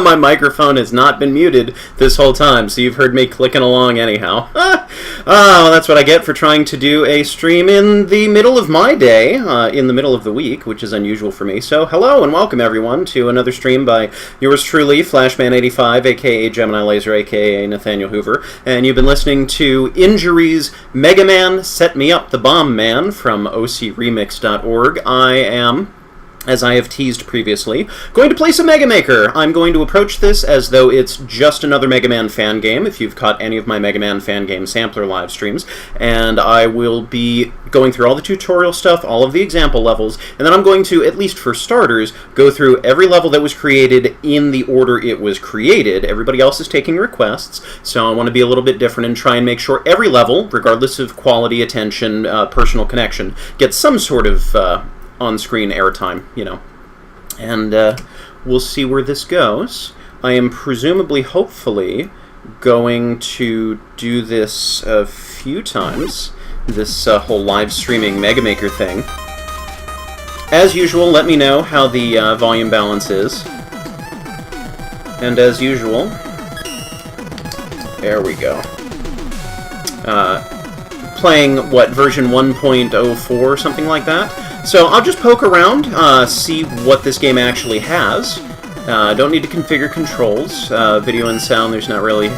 My microphone has not been muted this whole time, so you've heard me clicking along anyhow. Oh, that's what I get for trying to do a stream in the middle of my day, in the middle of the week, which is unusual for me. So, hello and welcome everyone to another stream by yours truly, Flashman85, aka Gemini Laser, aka Nathaniel Hoover, and you've been listening to Injury's Mega Man Set Me Up the Bomb Man from OCRemix.org. I am, as I have teased previously, going to play some Mega Maker. I'm going to approach this as though it's just another Mega Man fan game, if you've caught any of my Mega Man fan game sampler live streams, and I will be going through all the tutorial stuff, all of the example levels, and then I'm going to, at least for starters, go through every level that was created in the order it was created. Everybody else is taking requests, so I want to be a little bit different and try and make sure every level, regardless of quality, attention, personal connection, gets some sort of on-screen airtime, you know. And we'll see where this goes. I am presumably, hopefully, going to do this a few times, this whole live streaming Mega Maker thing. As usual, let me know how the volume balance is. And as usual, there we go. Playing, what, version 1.04 or something like that? So I'll just poke around, see what this game actually has, Don't need to configure controls. Video and sound, there's not really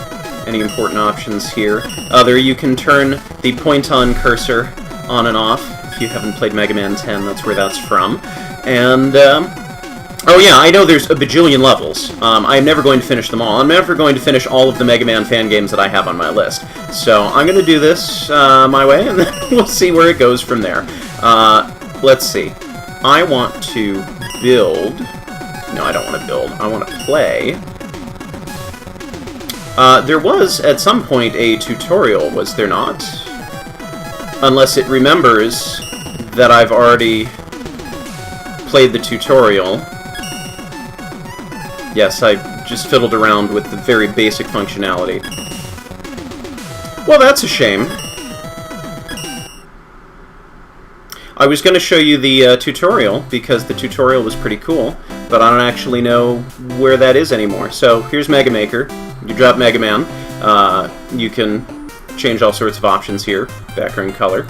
any important options here. You can turn the point-on cursor on and off. If you haven't played Mega Man 10, that's where that's from. And, oh yeah, I know there's a bajillion levels. I'm never going to finish them all. I'm never going to finish all of the Mega Man fan games that I have on my list. So I'm going to do this my way, and then we'll see where it goes from there. Let's see. I want to build... No, I don't want to build. I want to play. There was, at some point, a tutorial, was there not? Unless it remembers that I've already played the tutorial. Yes, I just fiddled around with the very basic functionality. Well, that's a shame. I was going to show you the tutorial, because the tutorial was pretty cool, but I don't actually know where that is anymore. So, here's Mega Maker. You drop Mega Man. You can change all sorts of options here. Background color.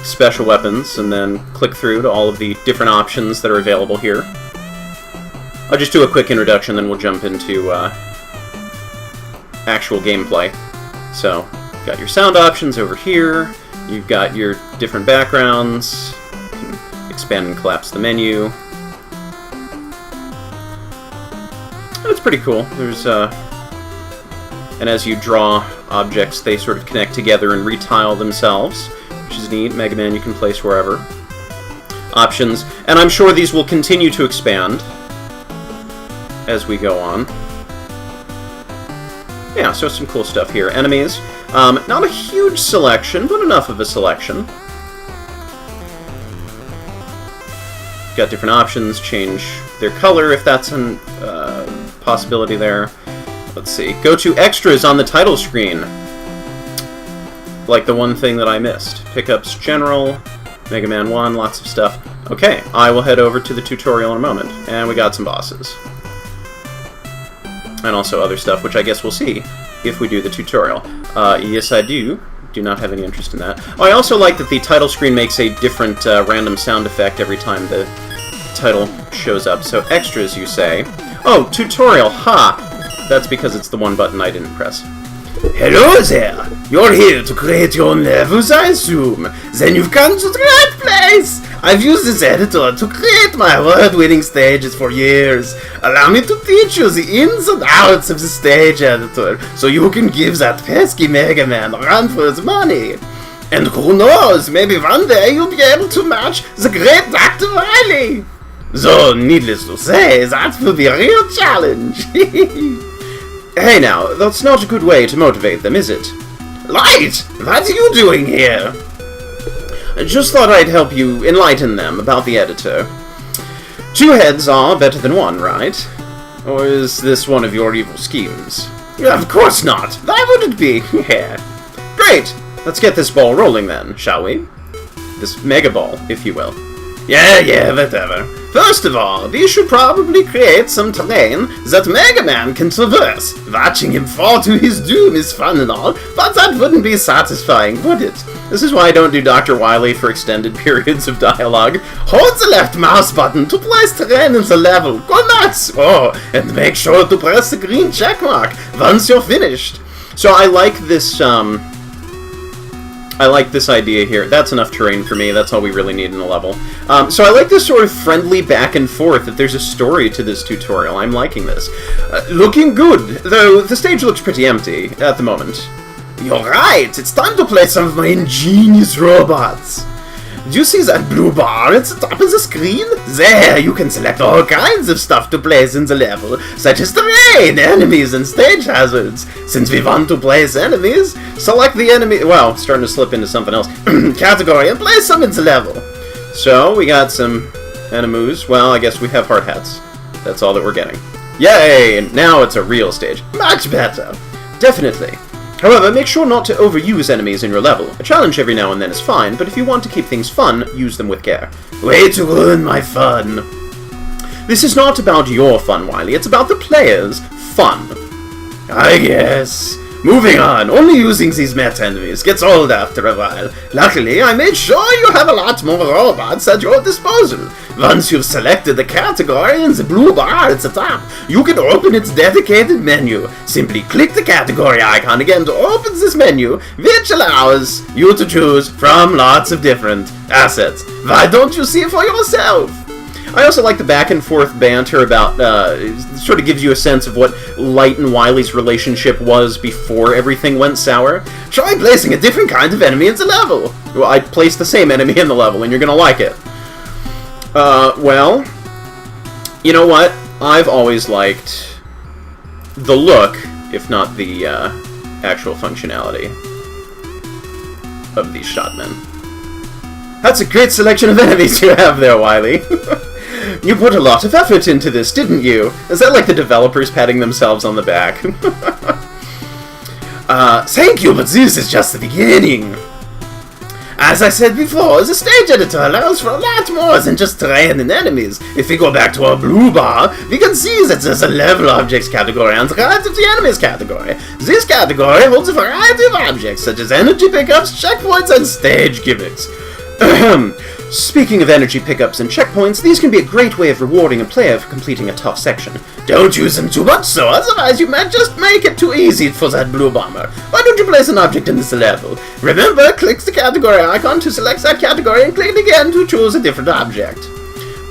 Special weapons, and then click through to all of the different options that are available here. I'll just do a quick introduction, then we'll jump into actual gameplay. So, you've got your sound options over here. You've got your different backgrounds. You can expand and collapse the menu. It's pretty cool. There's and as you draw objects, they sort of connect together and retile themselves, which is neat. Mega Man you can place wherever. Options, and I'm sure these will continue to expand as we go on. Yeah, so some cool stuff here. Enemies, not a huge selection, but enough of a selection. Got different options, change their color if that's a possibility there. Let's see. Go to extras on the title screen. Like the one thing that I missed. Pickups general, Mega Man 1, lots of stuff. Okay, I will head over to the tutorial in a moment. And we got some bosses. And also other stuff, which I guess we'll see if we do the tutorial. Yes, I do. Do not have any interest in that. Oh, I also like that the title screen makes a different random sound effect every time the title shows up. So extras, you say. Oh, tutorial, ha! That's because it's the one button I didn't press. Hello there! You're here to create your own levels, I assume. Then you've come to the right place! I've used this editor to create my award-winning stages for years. Allow me to teach you the ins and outs of the stage editor, so you can give that pesky Mega Man a run for his money. And who knows, maybe one day you'll be able to match the great Dr. Wily. So, needless to say, that will be a real challenge. Hey now, that's not a good way to motivate them, is it? Light! What are you doing here? I just thought I'd help you enlighten them about the editor. 2 heads are better than 1, right? Or is this one of your evil schemes? Of course not! Why would it be? Yeah. Great! Let's get this ball rolling then, shall we? This mega ball, if you will. Yeah, whatever. First of all, we should probably create some terrain that Mega Man can traverse. Watching him fall to his doom is fun and all, but that wouldn't be satisfying, would it? This is why I don't do Dr. Wily for extended periods of dialogue. Hold the left mouse button to place terrain in the level. Go nuts! Oh, and make sure to press the green check mark once you're finished. So I like this, idea here. That's enough terrain for me. That's all we really need in a level. So I like this sort of friendly back and forth, that there's a story to this tutorial. I'm liking this. Looking good, though the stage looks pretty empty at the moment. You're right. It's time to play some of my ingenious robots. Do you see that blue bar at the top of the screen? There, you can select all kinds of stuff to place in the level, such as terrain, enemies, and stage hazards. Since we want to place enemies, select the enemy... Well, starting to slip into something else. Category, and place them in the level. So, we got some enemies. Well, I guess we have hard hats. That's all that we're getting. Yay! Now it's a real stage. Much better. Definitely. However, make sure not to overuse enemies in your level. A challenge every now and then is fine, but if you want to keep things fun, use them with care. Way to ruin my fun. This is not about your fun, Wily. It's about the players' fun. I guess. Moving on, only using these meta enemies gets old after a while. Luckily, I made sure you have a lot more robots at your disposal. Once you've selected the category in the blue bar at the top, you can open its dedicated menu. Simply click the category icon again to open this menu, which allows you to choose from lots of different assets. Why don't you see it for yourself? I also like the back and forth banter about, sort of gives you a sense of what Light and Wily's relationship was before everything went sour. Try placing a different kind of enemy in the level. Well, I placed the same enemy in the level, and you're gonna like it. Well, you know what? I've always liked the look, if not the, actual functionality of these shotmen. That's a great selection of enemies you have there, Wily. You put a lot of effort into this, didn't you? Is that like the developers patting themselves on the back? Thank you, but this is just the beginning. As I said before, the stage editor allows for a lot more than just terrain and enemies. If we go back to our blue bar, we can see that there's a level objects category on the right of the enemies category. This category holds a variety of objects, such as energy pickups, checkpoints, and stage gimmicks. Speaking of energy pickups and checkpoints, these can be a great way of rewarding a player for completing a tough section. Don't use them too much, so otherwise you might just make it too easy for that blue bomber. Why don't you place an object in this level? Remember, click the category icon to select that category and click it again to choose a different object.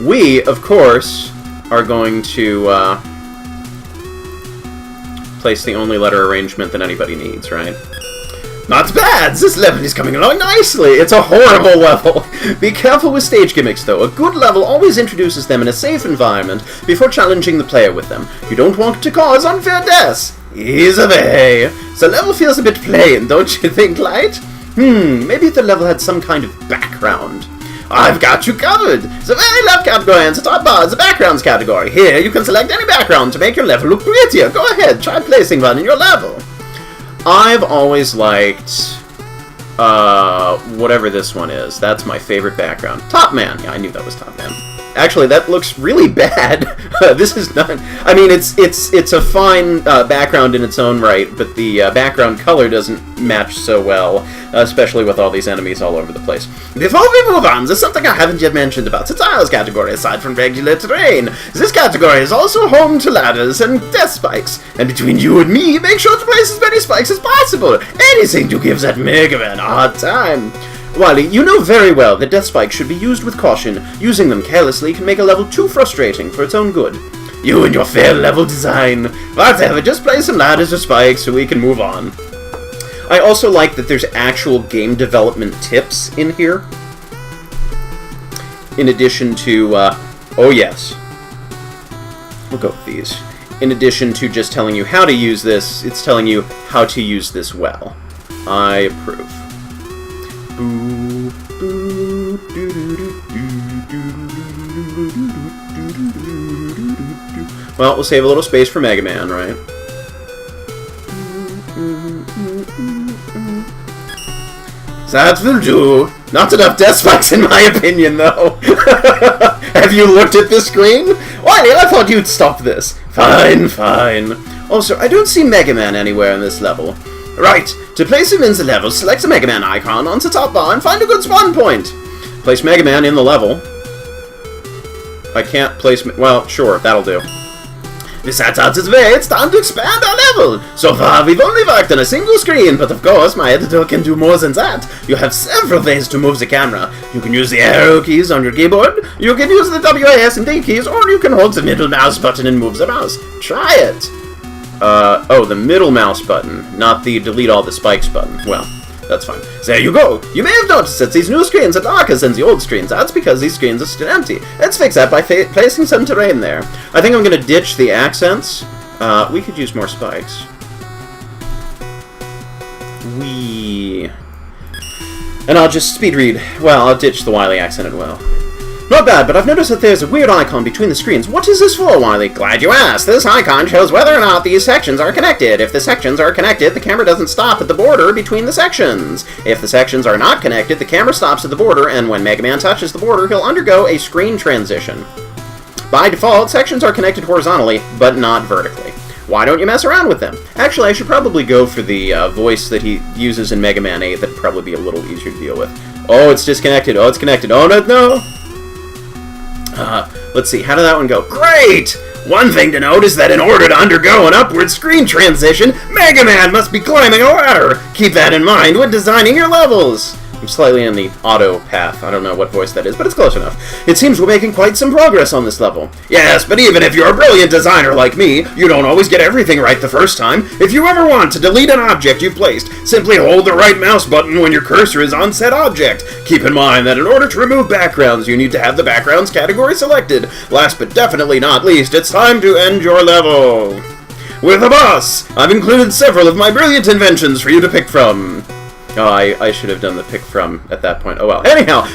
We, of course, are going to place the only letter arrangement that anybody needs, right? Not bad! This level is coming along nicely! It's a horrible level! Be careful with stage gimmicks, though. A good level always introduces them in a safe environment before challenging the player with them. You don't want to cause unfair deaths! Ease away! The level feels a bit plain, don't you think, Light? Maybe the level had some kind of background. I've got you covered! The very left category and the top bar is the backgrounds category. Here, you can select any background to make your level look prettier. Go ahead, try placing one in your level. I've always liked, whatever this one is. That's my favorite background. Top Man! Yeah, I knew that was Top Man. Actually, that looks really bad. This is not... I mean, it's a fine background in its own right, but the background color doesn't match so well, especially with all these enemies all over the place. Before we move on, there's something I haven't yet mentioned about the tiles category aside from regular terrain. This category is also home to ladders and death spikes. And between you and me, make sure to place as many spikes as possible. Anything to give that Mega Man a hard time. Wily, you know very well that death spikes should be used with caution. Using them carelessly can make a level too frustrating for its own good. You and your fair level design. Whatever, just place some ladders or spikes so we can move on. I also like that there's actual game development tips in here. In addition to, oh yes. We'll go with these. In addition to just telling you how to use this, it's telling you how to use this well. I approve. Well, we'll save a little space for Mega Man, right? That will do. Not enough death spikes in my opinion, though. Have you looked at this screen? Wily, I thought you'd stop this. Fine, fine. Also, I don't see Mega Man anywhere in this level. Right, to place him in the level, select the Mega Man icon on the top bar and find a good spawn point. Place Mega Man in the level. I can't place... Well, sure, that'll do. With that out of the way, it's time to expand our level. So far, we've only worked on a single screen, but of course, my editor can do more than that. You have several ways to move the camera. You can use the arrow keys on your keyboard, you can use the WAS and D keys, or you can hold the middle mouse button and move the mouse. Try it! Oh, the middle mouse button, not the delete all the spikes button. Well, that's fine. There you go! You may have noticed that these new screens are darker than the old screens. That's because these screens are still empty. Let's fix that by placing some terrain there. I think I'm gonna ditch the accents. We could use more spikes. And I'll just speed read. Well, I'll ditch the Wily accent as well. Not bad, but I've noticed that there's a weird icon between the screens. What is this for, Wily? Glad you asked. This icon shows whether or not these sections are connected. If the sections are connected, the camera doesn't stop at the border between the sections. If the sections are not connected, the camera stops at the border, and when Mega Man touches the border, he'll undergo a screen transition. By default, sections are connected horizontally, but not vertically. Why don't you mess around with them? Actually, I should probably go for the voice that he uses in Mega Man 8. That'd probably be a little easier to deal with. Oh, it's disconnected. Oh, it's connected. Oh, no, no! Let's see. How did that one go? Great! One thing to note is that in order to undergo an upward screen transition, Mega Man must be climbing a ladder. Keep that in mind when designing your levels. I'm slightly in the auto path. I don't know what voice that is, but it's close enough. It seems we're making quite some progress on this level. Yes, but even if you're a brilliant designer like me, you don't always get everything right the first time. If you ever want to delete an object you've placed, simply hold the right mouse button when your cursor is on said object. Keep in mind that in order to remove backgrounds, you need to have the backgrounds category selected. Last but definitely not least, it's time to end your level. With a boss, I've included several of my brilliant inventions for you to pick from. Oh, I should have done the pick from at that point. Oh well. Anyhow,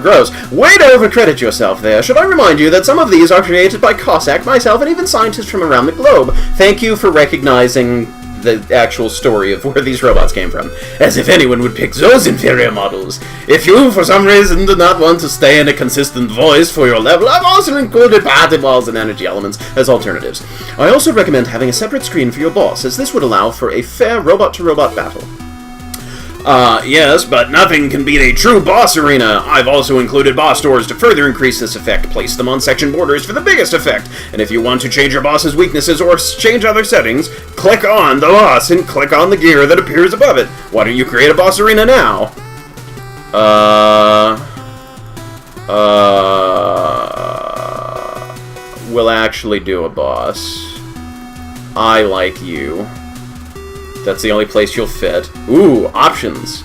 Gross, way to overcredit yourself there. Should I remind you that some of these are created by Cossack, myself, and even scientists from around the globe. Thank you for recognizing the actual story of where these robots came from. As if anyone would pick those inferior models. If you, for some reason, do not want to stay in a consistent voice for your level, I've also included party balls and energy elements as alternatives. I also recommend having a separate screen for your boss, as this would allow for a fair robot-to-robot battle. Yes, but nothing can beat a true boss arena. I've also included boss doors to further increase this effect. Place them on section borders for the biggest effect. And if you want to change your boss's weaknesses or change other settings, click on the boss and click on the gear that appears above it. Why don't you create a boss arena now? We'll actually do a boss. I like you. That's the only place you'll fit. Ooh, options.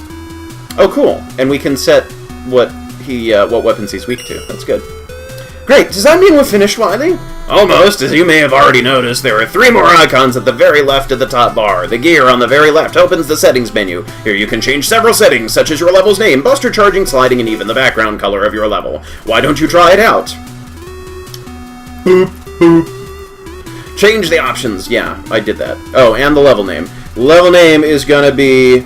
Oh, cool. And we can set what weapons he's weak to. That's good. Great. Does that mean we're finished, Wily? Almost. As you may have already noticed, there are 3 more icons at the very left of the top bar. The gear on the very left opens the settings menu. Here you can change several settings, such as your level's name, buster charging, sliding, and even the background color of your level. Why don't you try it out? Boop, boop. Change the options. Yeah, I did that. Oh, and the level name. Level name is gonna be,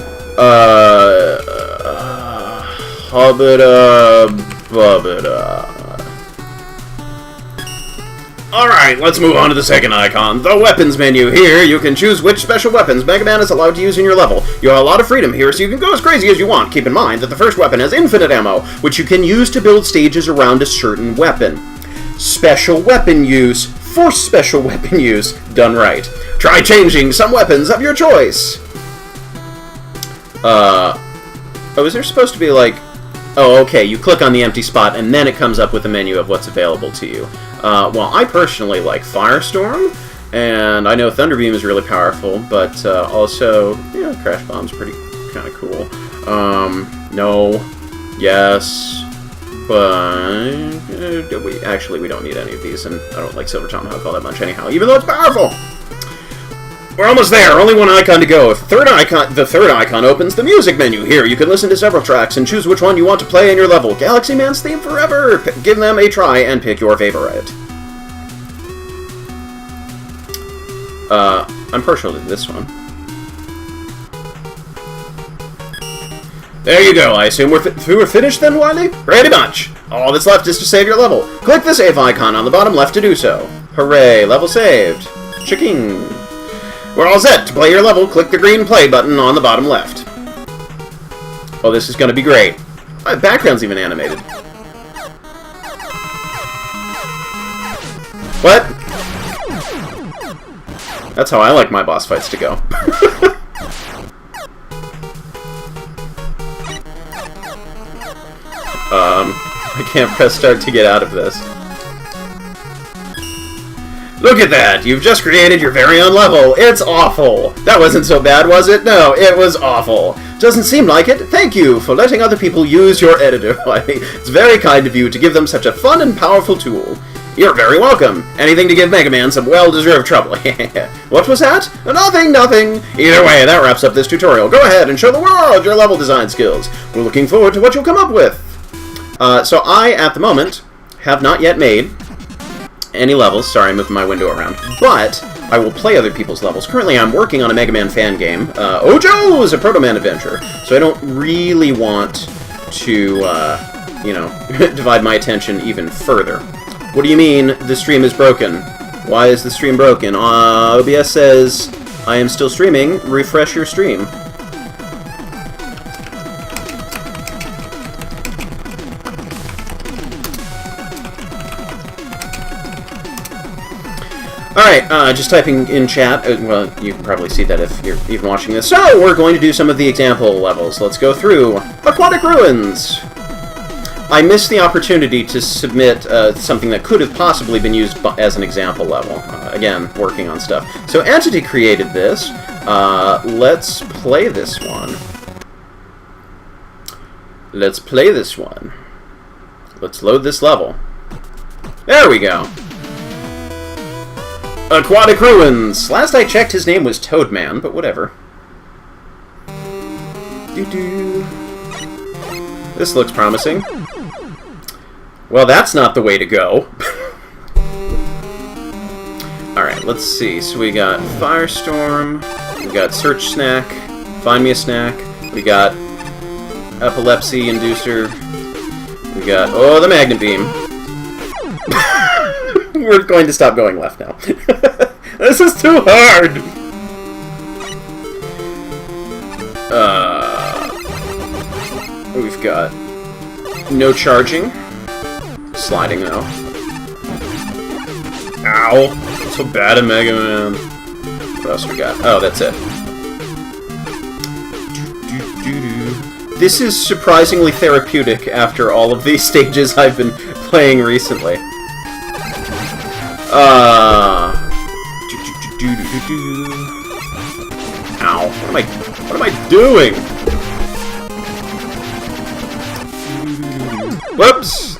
Alright, let's move on to the second icon, the weapons menu. Here, you can choose which special weapons Mega Man is allowed to use in your level. You have a lot of freedom here, so you can go as crazy as you want. Keep in mind that the first weapon has infinite ammo, which you can use to build stages around a certain weapon. Special weapon use for special weapon use done right. Try changing some weapons of your choice. Oh, is there supposed to be like... Oh, okay, you click on the empty spot, and then it comes up with a menu of what's available to you. Well, I personally like Firestorm, and I know Thunderbeam is really powerful, but also, you know, Crash Bomb's pretty kind of cool. No. Yes. But... we don't need any of these, and I don't like Silver Tomahawk all that much anyhow, even though it's powerful! We're almost there. Only one icon to go. The third icon opens the music menu. Here, you can listen to several tracks and choose which one you want to play in your level. Galaxy Man's theme forever. Give them a try and pick your favorite. I'm partial to this one. There you go. I assume we're finished then, Wily? Pretty much. All that's left is to save your level. Click the save icon on the bottom left to do so. Hooray! Level saved. Chicking. We're all set. To play your level, click the green play button on the bottom left. Oh, this is going to be great. My background's even animated. What? That's how I like my boss fights to go. I can't press start to get out of this. Look at that! You've just created your very own level! It's awful! That wasn't so bad, was it? No, it was awful. Doesn't seem like it. Thank you for letting other people use your editor. It's very kind of you to give them such a fun and powerful tool. You're very welcome. Anything to give Mega Man some well-deserved trouble. What was that? Nothing. Either way, that wraps up this tutorial. Go ahead and show the world your level design skills. We're looking forward to what you'll come up with. So I, at the moment, have not yet made any levels. Sorry, I'm moving my window around. But I will play other people's levels. Currently, I'm working on a Mega Man fan game. Ojo is a Proto Man adventure. So I don't really want to, you know, divide my attention even further. What do you mean the stream is broken? Why is the stream broken? OBS says, I am still streaming. Refresh your stream. Alright, just typing in chat. Well, you can probably see that if you're even watching this. So, we're going to do some of the example levels. Let's go through Aquatic Ruins. I missed the opportunity to submit something that could have possibly been used as an example level. Again, working on stuff. So, Entity created this. Let's play this one. Let's play this one. Let's load this level. There we go. Aquatic Ruins! Last I checked, his name was Toadman, but whatever. Doo-doo. This looks promising. Well, that's not the way to go. Alright, let's see. So we got Firestorm, we got Search Snack, Find Me a Snack, we got Epilepsy Inducer, we got, oh, the Magnet Beam. We're going to stop going left now. This is too hard! We've got no charging. Sliding, though. Ow! So bad at Mega Man. What else we got? Oh, that's it. This is surprisingly therapeutic after all of these stages I've been playing recently. Ow. What am I doing? Whoops!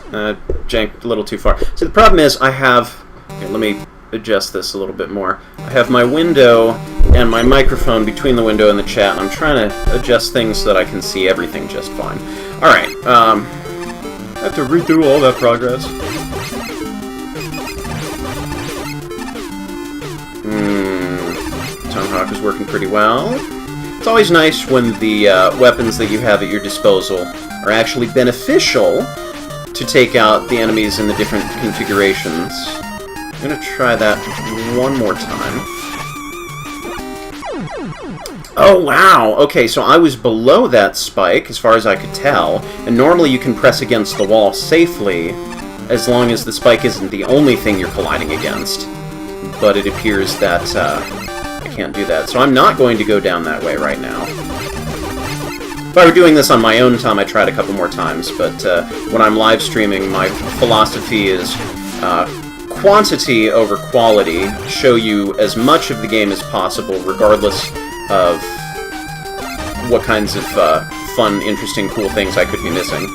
Janked a little too far. So the problem is I have... Okay, let me adjust this a little bit more. I have my window and my microphone between the window and the chat, and I'm trying to adjust things so that I can see everything just fine. Alright, I have to redo all that progress. Tomahawk is working pretty well. It's always nice when the weapons that you have at your disposal are actually beneficial to take out the enemies in the different configurations. I'm going to try that one more time. Oh, wow! Okay, so I was below that spike, as far as I could tell, and normally you can press against the wall safely, as long as the spike isn't the only thing you're colliding against. But it appears that I can't do that, so I'm not going to go down that way right now. If I were doing this on my own time, I tried a couple more times, but when I'm live streaming, my philosophy is quantity over quality. Show you as much of the game as possible, regardless of what kinds of fun, interesting, cool things I could be missing.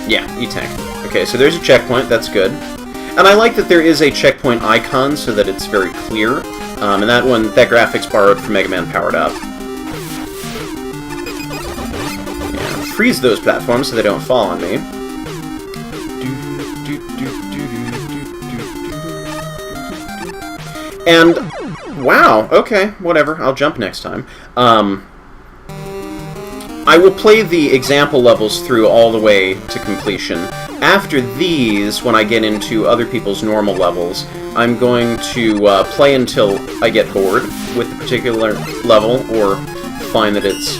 Yeah, E-Tank. Okay, so there's a checkpoint, that's good. And I like that there is a checkpoint icon so that it's very clear. And that graphic's borrowed from Mega Man Powered Up. Yeah, freeze those platforms so they don't fall on me. And, wow, okay, whatever, I'll jump next time. I will play the example levels through all the way to completion. After these, when I get into other people's normal levels, I'm going to play until I get bored with the particular level, or find that it's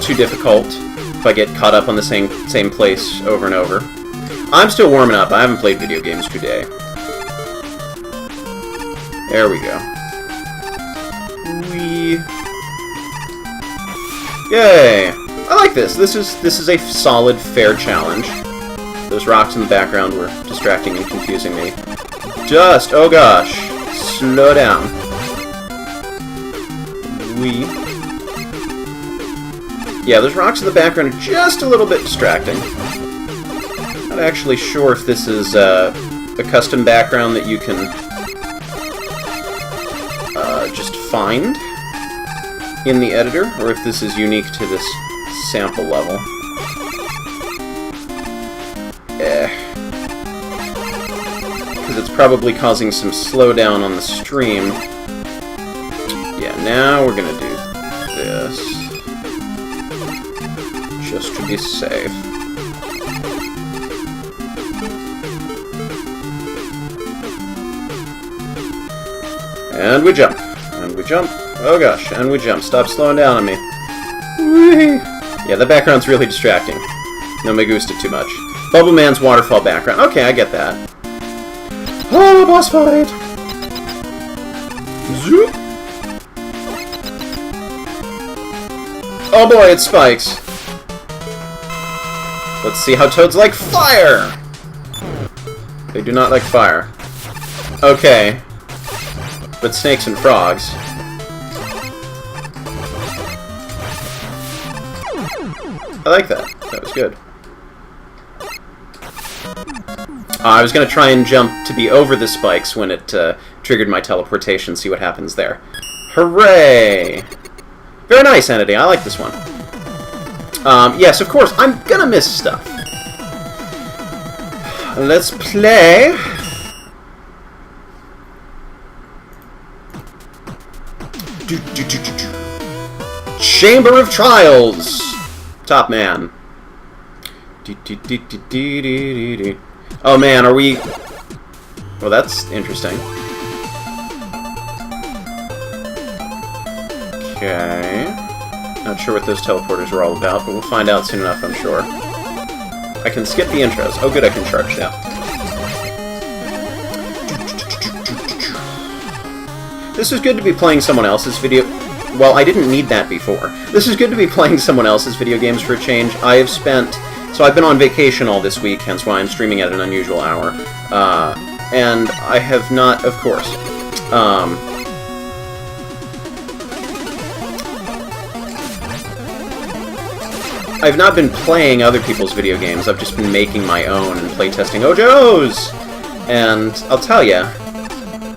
too difficult if I get caught up on the same place over and over. I'm still warming up. I haven't played video games today. There we go. Yay! I like this. This is a solid, fair challenge. Those rocks in the background were distracting and confusing me. Just, oh gosh, slow down. Yeah, those rocks in the background are just a little bit distracting. Not actually sure if this is a custom background that you can just find in the editor, or if this is unique to this sample level. Because it's probably causing some slowdown on the stream. Yeah, now we're gonna do this. Just to be safe. And we jump. And we jump. Oh gosh, and we jump. Stop slowing down on me. Whee! Yeah, the background's really distracting. No me gusta too much. Bubble Man's waterfall background. Okay, I get that. Oh, boss fight! Zoop! Oh boy, it spikes. Let's see how toads like fire! They do not like fire. Okay. But snakes and frogs. I like that. That was good. I was going to try and jump to be over the spikes when it triggered my teleportation, see what happens there. Hooray! Very nice, Entity. I like this one. Yes, of course, I'm going to miss stuff. Let's play... Chamber of Trials! Top man. Oh man, are we... Well, that's interesting. Okay. Not sure what those teleporters are all about, but we'll find out soon enough, I'm sure. I can skip the intros. Oh good, I can charge now. This is good to be playing someone else's video... Well, I didn't need that before. This is good to be playing someone else's video games for a change. I have spent... So I've been on vacation all this week, hence why I'm streaming at an unusual hour. And I have not, of course. I've not been playing other people's video games. I've just been making my own and playtesting Ojos! And I'll tell ya,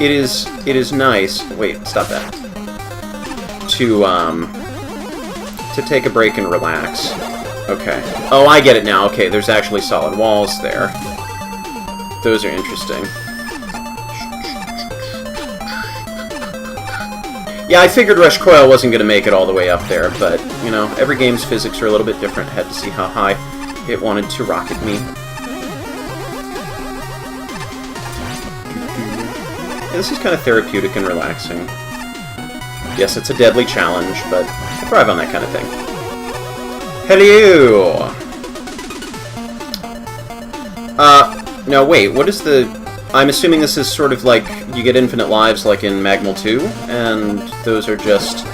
it is nice... Wait, stop that. To take a break and relax. Okay. Oh, I get it now. Okay, there's actually solid walls there. Those are interesting. Yeah, I figured Rush Coil wasn't going to make it all the way up there, but, you know, every game's physics are a little bit different. Had to see how high it wanted to rocket me. Yeah, this is kind of therapeutic and relaxing. Yes, it's a deadly challenge, but I thrive on that kind of thing. Hello! No, wait, what is the... I'm assuming this is sort of like, you get infinite lives like in Magmal 2, and those are just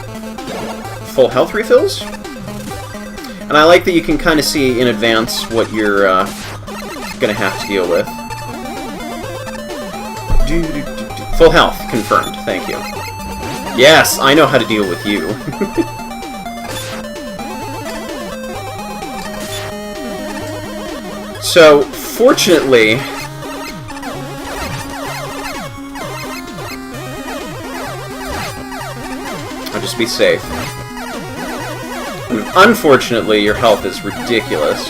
full health refills? And I like that you can kind of see in advance what you're gonna have to deal with. Full health, confirmed, thank you. Yes, I know how to deal with you. So, fortunately... I'll just be safe. And unfortunately, your health is ridiculous,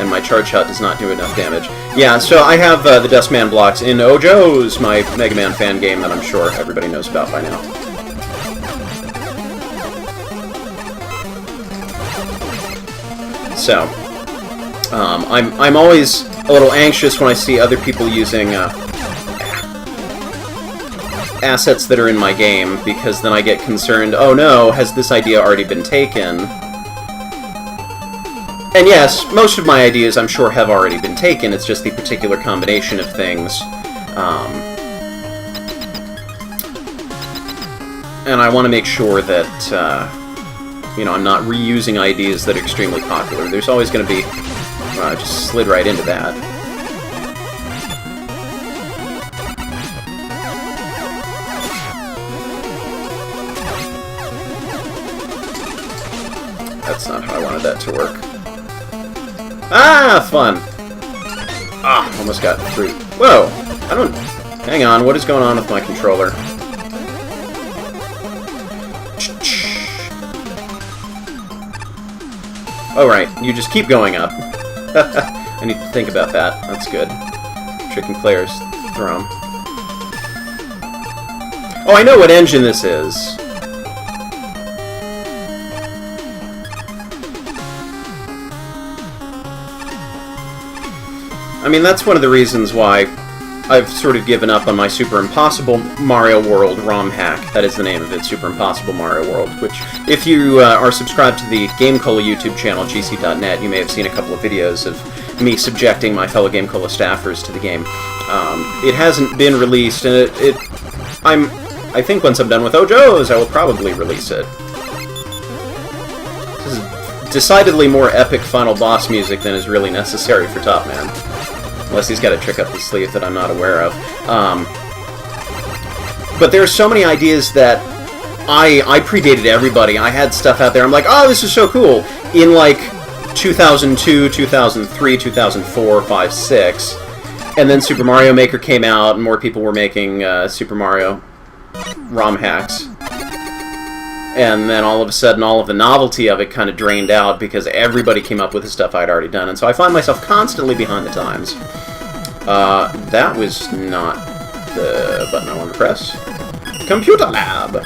and my charge shot does not do enough damage. Yeah, so I have the Dustman blocks in Ojos, my Mega Man fan game that I'm sure everybody knows about by now. So, I'm always a little anxious when I see other people using assets that are in my game, because then I get concerned, oh no, has this idea already been taken? And yes, most of my ideas I'm sure have already been taken, it's just the particular combination of things. And I want to make sure that, you know, I'm not reusing ideas that are extremely popular. There's always going to be... I just slid right into that. That's not how I wanted that to work. Ah, fun! Ah, almost got through. Whoa! I don't... Hang on, what is going on with my controller? Oh, right. You just keep going up. I need to think about that. That's good. Tricking players. Throw 'em. Oh, I know what engine this is. I mean, that's one of the reasons why I've sort of given up on my Super Impossible Mario World ROM hack. That is the name of it, Super Impossible Mario World, which, if you are subscribed to the GameCola YouTube channel, gc.net, you may have seen a couple of videos of me subjecting my fellow GameCola staffers to the game. It hasn't been released, and I think once I'm done with Ojo's, I will probably release it. This is decidedly more epic final boss music than is really necessary for Top Man. Unless he's got a trick up his sleeve that I'm not aware of. But there are so many ideas that I predated everybody. I had stuff out there, I'm like, oh, this is so cool! In, like, 2002, 2003, 2004, 5, 6. And then Super Mario Maker came out, and more people were making Super Mario ROM hacks. And then all of a sudden, all of the novelty of it kind of drained out because everybody came up with the stuff I'd already done. And so I find myself constantly behind the times. That was not the button I wanted to press. Computer Lab!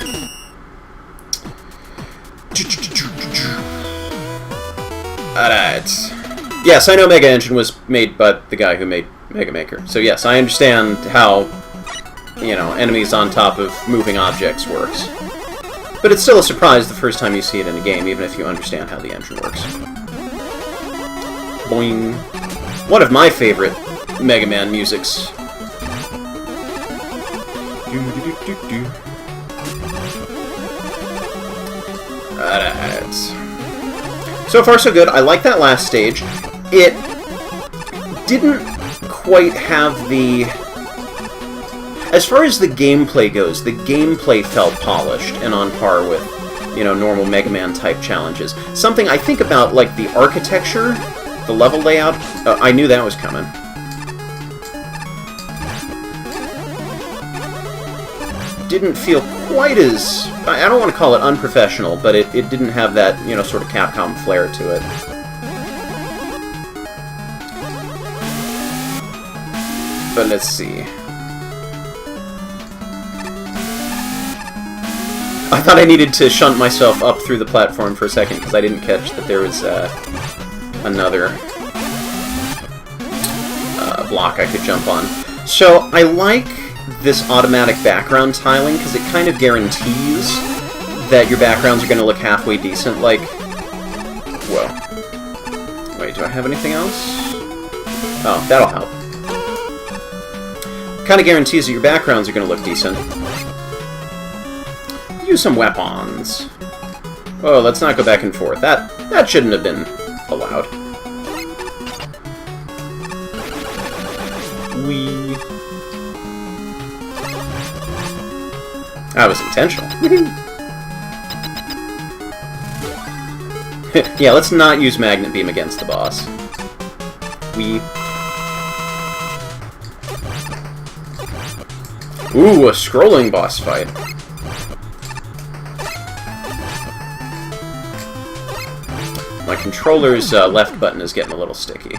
Alright. Yes, I know Mega Engine was made by the guy who made Mega Maker. So yes, I understand how, you know, enemies on top of moving objects works. But it's still a surprise the first time you see it in a game, even if you understand how the engine works. Boing. One of my favorite Mega Man musics. Alright. So far, so good. I like that last stage. It didn't quite have the... As far as the gameplay goes, the gameplay felt polished and on par with, you know, normal Mega Man type challenges. Something I think about, like, the architecture, the level layout, I knew that was coming. Didn't feel quite as... I don't want to call it unprofessional, but it didn't have that, you know, sort of Capcom flair to it. But let's see. I thought I needed to shunt myself up through the platform for a second, because I didn't catch that there was another block I could jump on. So, I like this automatic background tiling, because it kind of guarantees that your backgrounds are going to look halfway decent, like... Whoa. Wait, do I have anything else? Oh, that'll help. Kind of guarantees that your backgrounds are going to look decent. Use some weapons. Oh, let's not go back and forth. That shouldn't have been allowed. Whee. That was intentional. Yeah, let's not use Magnet Beam against the boss. Whee. Ooh, a scrolling boss fight. My controller's left button is getting a little sticky.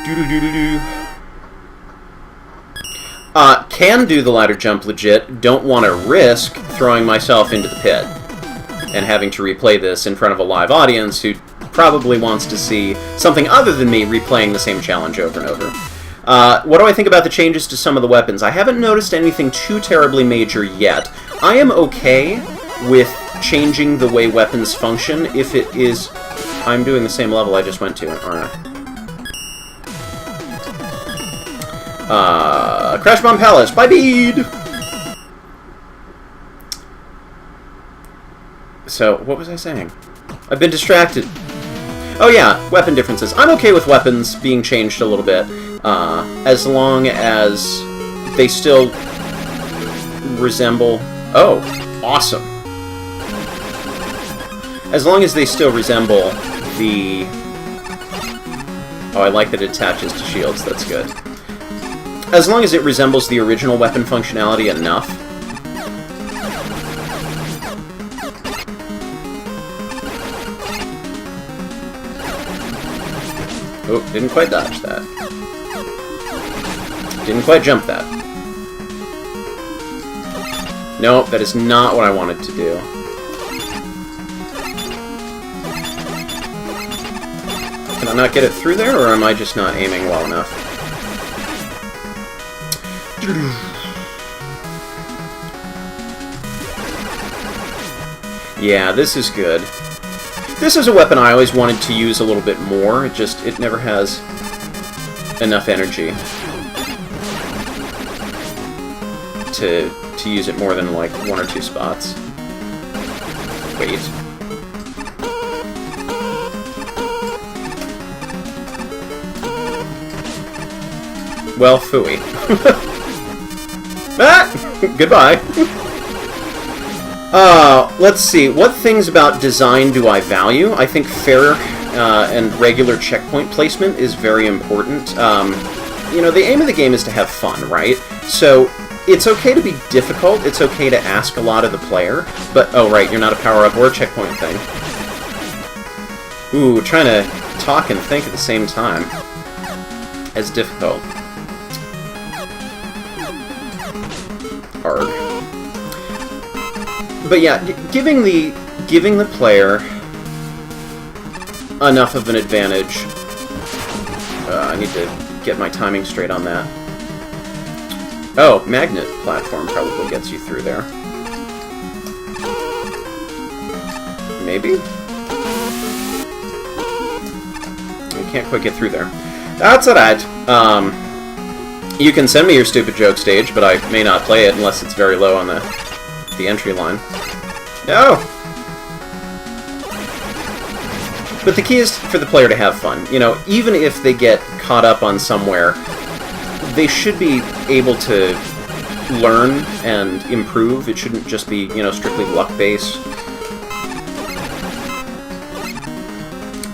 Doo-doo-doo-doo-doo. Can do the ladder jump legit, don't want to risk throwing myself into the pit and having to replay this in front of a live audience who probably wants to see something other than me replaying the same challenge over and over. What do I think about the changes to some of the weapons? I haven't noticed anything too terribly major yet. I am okay with changing the way weapons function if it is... I'm doing the same level I just went to, aren't I? Crash Bomb Palace, by Bede! So, what was I saying? I've been distracted. Oh yeah, weapon differences. I'm okay with weapons being changed a little bit, as long as they still resemble... Oh, awesome. As long as they still resemble the... Oh, I like that it attaches to shields, that's good. As long as it resembles the original weapon functionality enough. Oh, didn't quite dodge that. Didn't quite jump that. No, that is not what I wanted to do. Can I not get it through there, or am I just not aiming well enough? Yeah, this is good. This is a weapon I always wanted to use a little bit more, it never has enough energy to use it more than, like, 1 or 2 spots. Wait. Well, phooey. Ah! Goodbye. Let's see. What things about design do I value? I think fair and regular checkpoint placement is very important. You know, the aim of the game is to have fun, right? So, it's okay to be difficult, it's okay to ask a lot of the player, but... Oh, right, you're not a power-up or a checkpoint thing. Ooh, trying to talk and think at the same time. It's difficult. Hard. But yeah, giving the player enough of an advantage. I need to get my timing straight on that. Oh, magnet platform probably gets you through there. Maybe? You can't quite get through there. That's alright. You can send me your stupid joke stage, but I may not play it unless it's very low on the entry line. No! But the key is for the player to have fun. You know, even if they get caught up on somewhere, they should be able to learn and improve. It shouldn't just be, you know, strictly luck-based.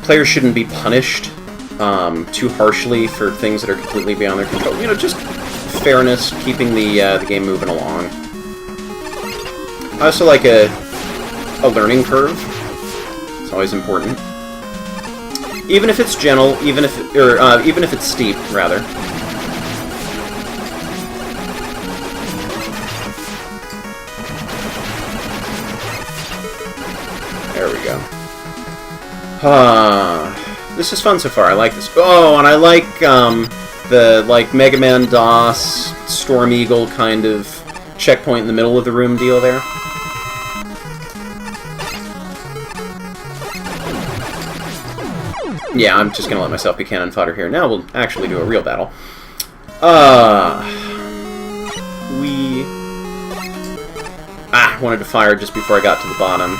Players shouldn't be punished too harshly for things that are completely beyond their control. You know, just fairness, keeping the game moving along. I also like a learning curve. It's always important. Even if it's gentle, even if it's steep, rather. There we go. This is fun so far. I like this. Oh, and I like the Mega Man DOS, Storm Eagle kind of checkpoint in the middle of the room deal there. Yeah, I'm just gonna let myself be cannon fodder here. Now we'll actually do a real battle. Wanted to fire just before I got to the bottom.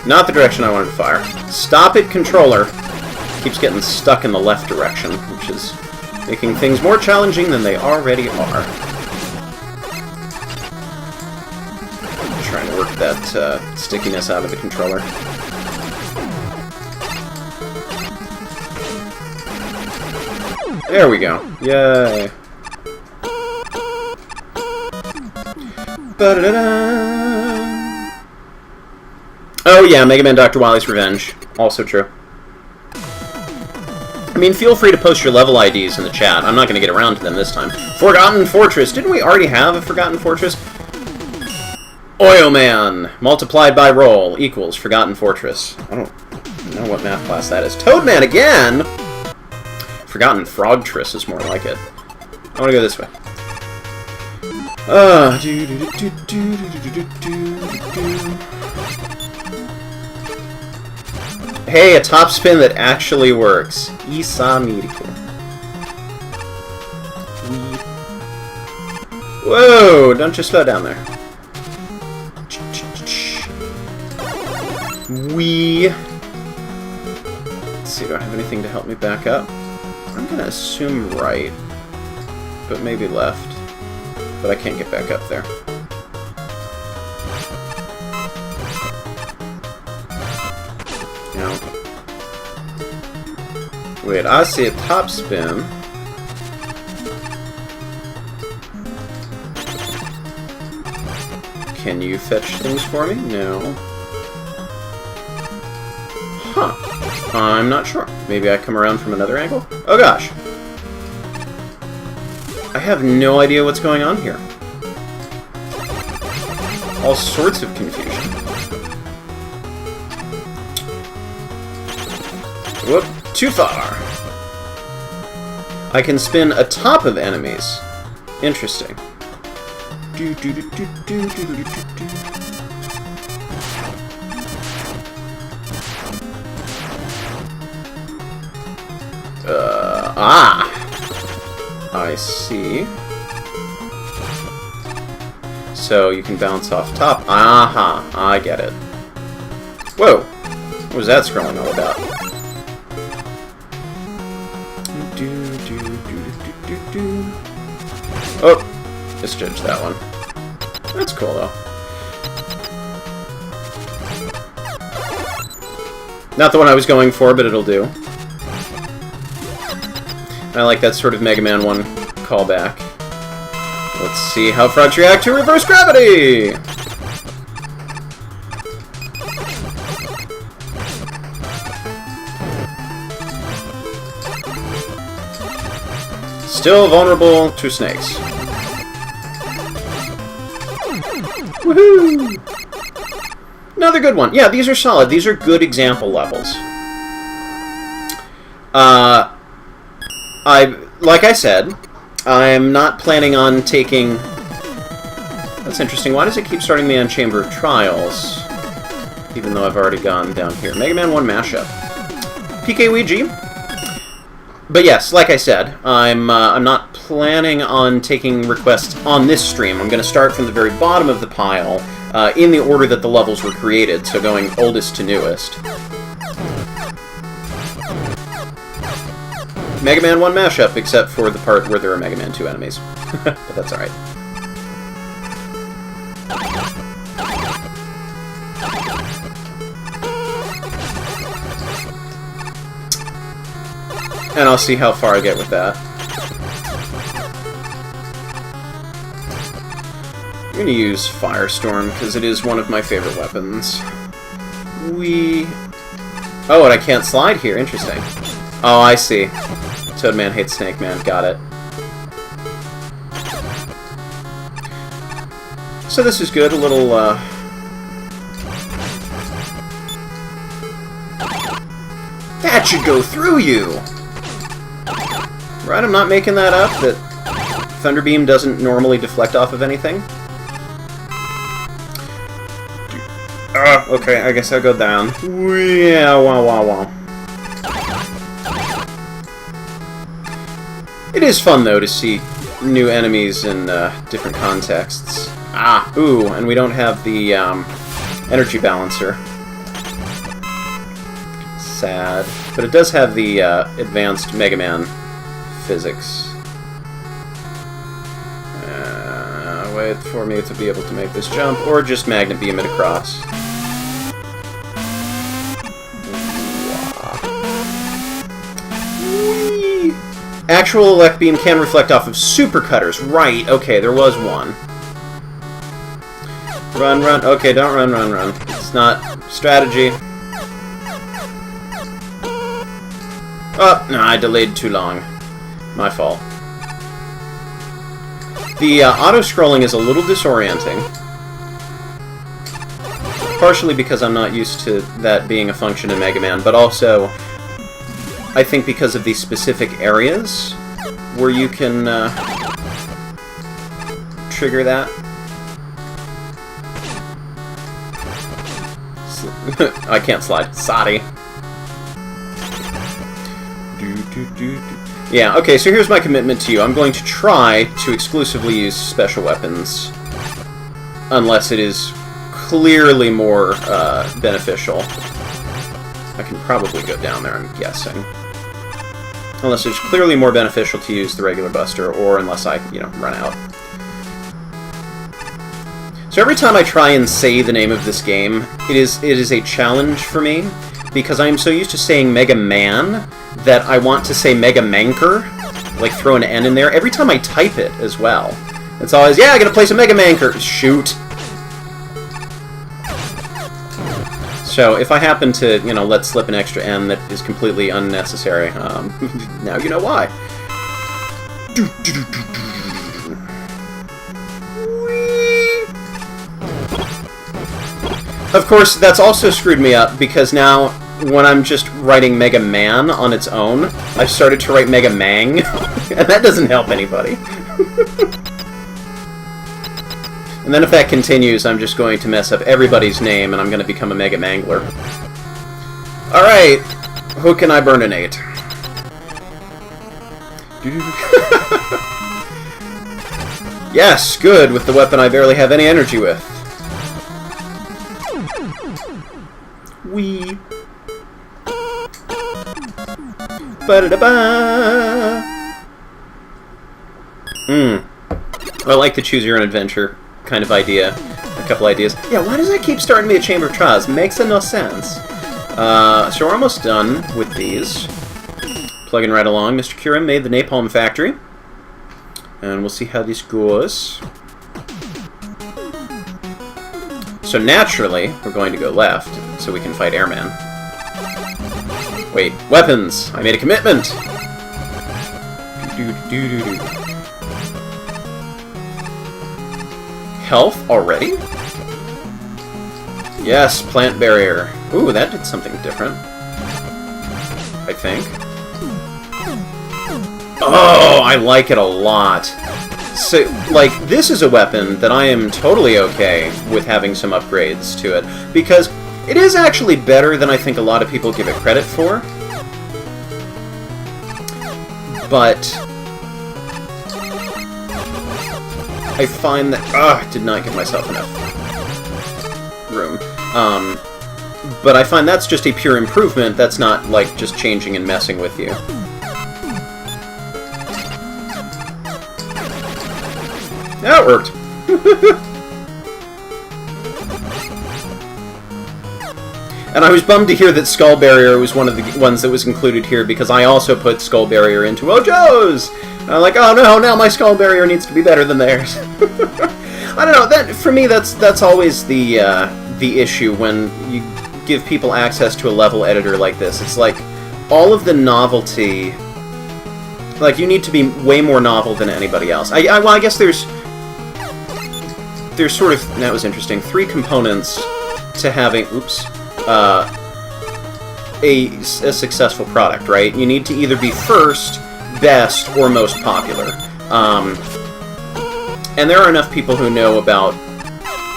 Not the direction I wanted to fire. Stop it, controller! Keeps getting stuck in the left direction, which is making things more challenging than they already are. Trying to work that stickiness out of the controller. There we go. Yay. Ba-da-da-da. Oh yeah, Mega Man Dr. Wily's Revenge. Also true. I mean, feel free to post your level IDs in the chat. I'm not going to get around to them this time. Forgotten Fortress. Didn't we already have a Forgotten Fortress? Oilman multiplied by roll equals Forgotten Fortress. I don't know what math class that is. Toadman again! Forgotten Frogtress is more like it. I want to go this way. Hey, a top spin that actually works. Isa Miriku. Whoa, don't just slow down there. Let's see, do I have anything to help me back up? I'm gonna assume right, but maybe left. But I can't get back up there. No. Wait, I see a top spin. Can you fetch things for me? No. Huh. I'm not sure. Maybe I come around from another angle? Oh gosh. I have no idea what's going on here. All sorts of confusion. Whoop, too far. I can spin atop of enemies. Interesting. I see. So you can bounce off top. Aha, I get it. Whoa! What was that scrolling all about? Oh! Misjudged that one. That's cool, though. Not the one I was going for, but it'll do. I like that sort of Mega Man 1 callback. Let's see how frogs react to reverse gravity! Still vulnerable to snakes. Woohoo! Another good one. Yeah, these are solid. These are good example levels. Like I said, I'm not planning on taking... That's interesting. Why does it keep starting me on Chamber of Trials? Even though I've already gone down here. Mega Man 1 Mashup. PKWeegee. But yes, like I said, I'm not planning on taking requests on this stream. I'm going to start from the very bottom of the pile, in the order that the levels were created, so going oldest to newest. Mega Man 1 Mashup, except for the part where there are Mega Man 2 enemies. But that's alright. And I'll see how far I get with that. I'm going to use Firestorm, because it is one of my favorite weapons. Oh, and I can't slide here. Interesting. Oh, I see. Toadman hates Snake Man. Got it. So this is good. A little, That should go through you! Right, I'm not making that up, that Thunderbeam doesn't normally deflect off of anything. Okay, I guess I'll go down. Yeah, wow. It is fun, though, to see new enemies in different contexts. Ooh, and we don't have the energy balancer. Sad. But it does have the advanced Mega Man physics. Wait for me to be able to make this jump, or just Magnet Beam it across. Actual Elect Beam can reflect off of Super Cutters. Right, okay, there was one. Run. Okay, don't run. It's not strategy. Oh, no, I delayed too long. My fault. The auto-scrolling is a little disorienting. Partially because I'm not used to that being a function in Mega Man, but also I think because of these specific areas where you can trigger that. I can't slide. Sorry. Yeah, okay, so here's my commitment to you. I'm going to try to exclusively use special weapons, unless it is clearly more beneficial. I can probably go down there, I'm guessing. Unless it's clearly more beneficial to use the regular Buster, or unless I, run out. So every time I try and say the name of this game, it is a challenge for me, because I am so used to saying Mega Man that I want to say Mega Manker, like throw an N in there, every time I type it as well. It's always, yeah, I gotta play some Mega Manker! Shoot! So if I happen to, let slip an extra N that is completely unnecessary, now you know why. Of course, that's also screwed me up, because now, when I'm just writing Mega Man on its own, I've started to write Mega Mang, and that doesn't help anybody. And then if that continues, I'm just going to mess up everybody's name, and I'm going to become a Mega Mangler. Alright, who can I burninate? Yes, good, with the weapon I barely have any energy with. Wee. Ba-da-da-ba! I like the choose your own adventure kind of idea. A couple ideas. Yeah, why does that keep starting me at Chamber of Trials? Makes no sense. So we're almost done with these. Plugging right along. MrKyurem made the Napalm factory. And we'll see how this goes. So naturally, we're going to go left, so we can fight Airman. Wait, weapons! I made a commitment! Health already? Yes, plant barrier. Ooh, that did something different. I think. Oh, I like it a lot. So, like, this is a weapon that I am totally okay with having some upgrades to it, because it is actually better than I think a lot of people give it credit for. But I find that... did not give myself enough room. But I find that's just a pure improvement. That's not, like, just changing and messing with you. That worked. And I was bummed to hear that Skull Barrier was one of the ones that was included here, because I also put Skull Barrier into Ojo's! And I'm like, oh no, now my Skull Barrier needs to be better than theirs. I don't know, that for me that's always the issue when you give people access to a level editor like this. It's like, all of the novelty... Like, you need to be way more novel than anybody else. Well, I guess there's sort of... That was interesting. 3 components to having... Oops. A successful product, right? You need to either be first, best, or most popular. And there are enough people who know about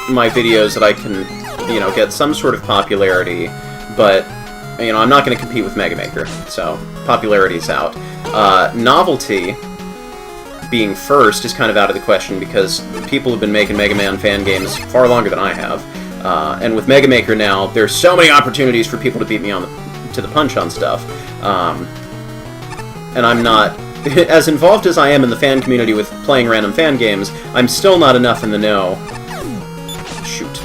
my videos that I can, you know, get some sort of popularity, but, you know, I'm not going to compete with Mega Maker, so popularity's out. Novelty being first is kind of out of the question, because people have been making Mega Man fan games far longer than I have. And with Mega Maker now, there's so many opportunities for people to beat me to the punch on stuff. And I'm not... As involved as I am in the fan community with playing random fan games, I'm still not enough in the know... Shoot.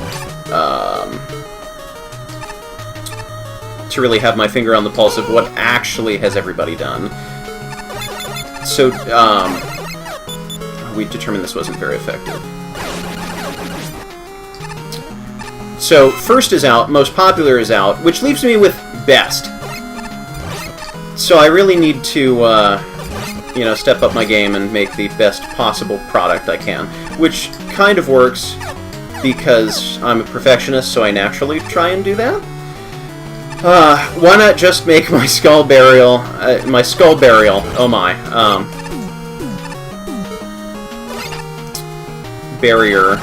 To really have my finger on the pulse of what actually has everybody done. So, we determined this wasn't very effective. So, first is out, most popular is out, which leaves me with best. So I really need to, you know, step up my game and make the best possible product I can. Which kind of works because I'm a perfectionist, so I naturally try and do that. Why not just make my Skull Burial, oh my, barrier,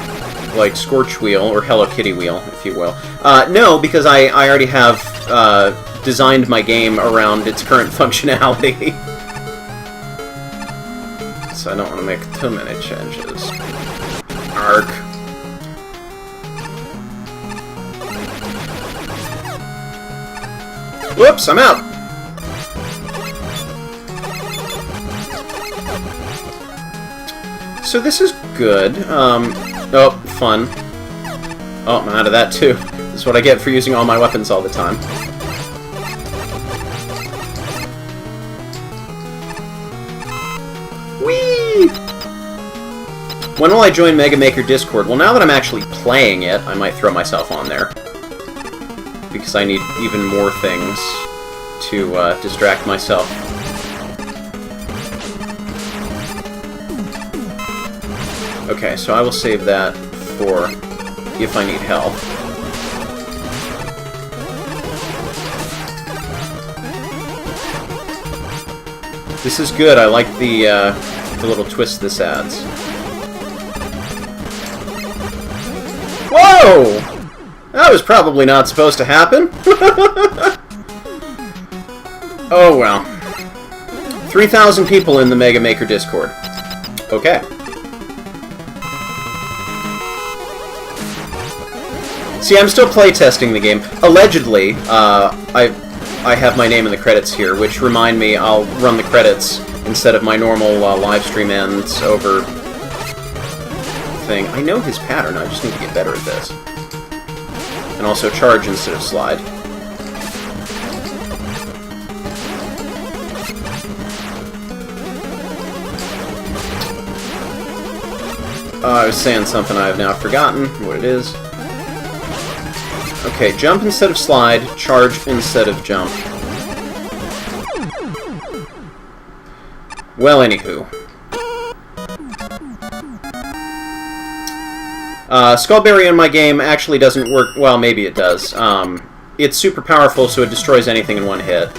like Scorch Wheel, or Hello Kitty Wheel, if you will. No, because I already have designed my game around its current functionality. So I don't want to make too many changes. Arc. Whoops, I'm out! So this is good. Oh, fun. Oh, I'm out of that too. This is what I get for using all my weapons all the time. Whee! When will I join Mega Maker Discord? Well, now that I'm actually playing it, I might throw myself on there. Because I need even more things to distract myself. Okay, so I will save that for if I need help. This is good. I like the little twist this adds. Whoa! That was probably not supposed to happen. Oh, well. 3,000 people in the Mega Maker Discord. Okay. See, I'm still playtesting the game. Allegedly, I have my name in the credits here, which remind me I'll run the credits instead of my normal live stream ends over thing. I know his pattern, I just need to get better at this. And also charge instead of slide. I was saying something I have now forgotten what it is. Okay, jump instead of slide, charge instead of jump. Well, anywho. Skullberry in my game actually doesn't work... Well, maybe it does. It's super powerful, so it destroys anything in one hit.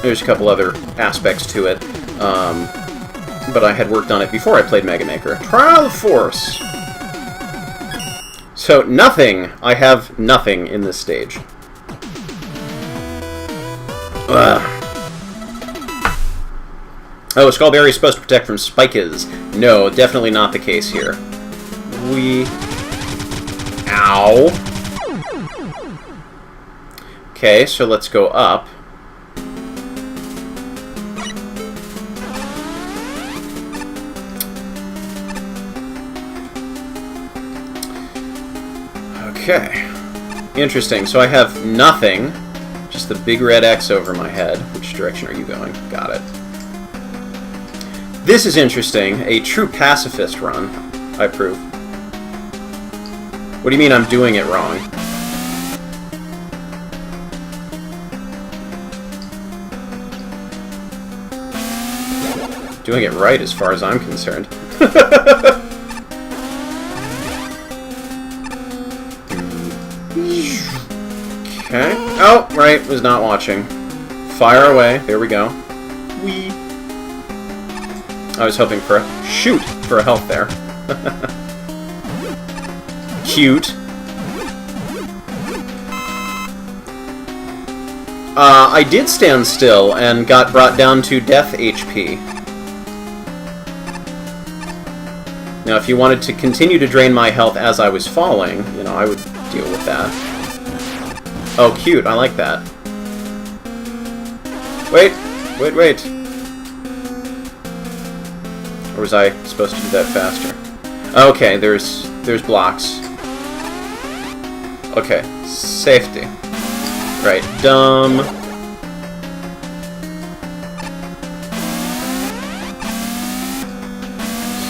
There's a couple other aspects to it. But I had worked on it before I played Mega Maker. Trial of Force! So, nothing. I have nothing in this stage. Oh, Skullberry is supposed to protect from spikes. No, definitely not the case here. Ow! Okay, so let's go up. Okay. Interesting. So I have nothing. Just the big red X over my head. Which direction are you going? Got it. This is interesting. A true pacifist run. I approve. What do you mean I'm doing it wrong? Doing it right as far as I'm concerned. Okay. Oh, right, was not watching. Fire away. There we go. Whee! I was hoping for a shoot for a health there. Cute. I did stand still and got brought down to death HP. Now, if you wanted to continue to drain my health as I was falling, you know, I would deal with that. Oh, cute. I like that. Wait. Wait, wait. Or was I supposed to do that faster? Okay, there's blocks. Okay, safety. Right, dumb.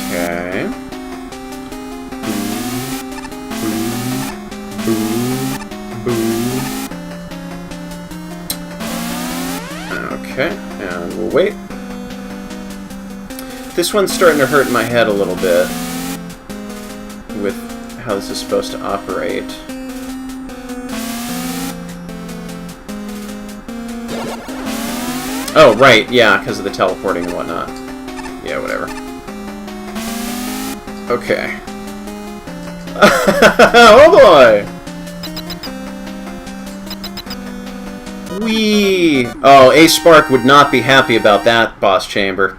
Okay. Okay, and we'll wait. This one's starting to hurt my head a little bit with how this is supposed to operate. Oh, right, yeah, because of the teleporting and whatnot. Yeah, whatever. Okay. Oh boy! Whee! Oh, Ace Spark would not be happy about that, Boss Chamber.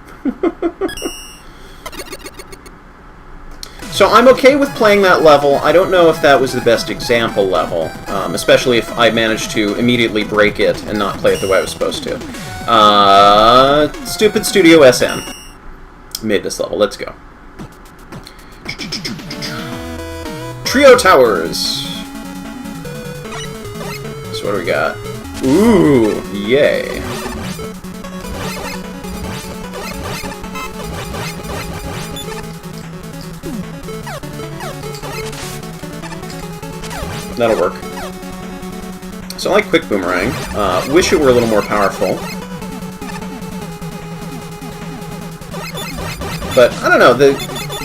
So I'm okay with playing that level. I don't know if that was the best example level, especially if I managed to immediately break it and not play it the way I was supposed to. StupidStudioSN. Made this level. Let's go. Trio Towers. So what do we got? Ooh, yay. That'll work. So I like Quick Boomerang. Wish it were a little more powerful. But, I don't know,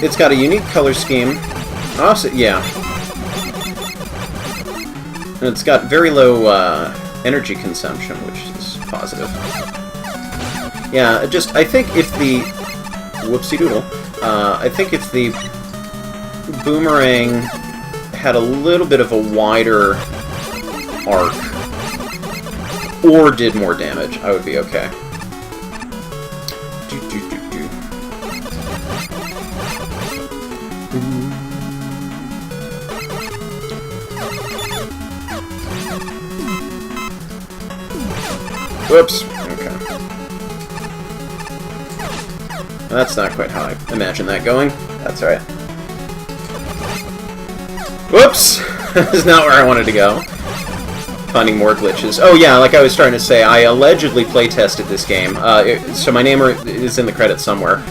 it's got a unique color scheme. Also, yeah. And it's got very low energy consumption, which is positive. Yeah, I think if the... Whoopsie doodle. I think if the boomerang had a little bit of a wider arc, or did more damage, I would be okay. Whoops. Okay. That's not quite how I imagine that going. That's alright. Whoops! That's not where I wanted to go. Finding more glitches. Oh yeah, like I was starting to say, I allegedly playtested this game. So my name is in the credits somewhere.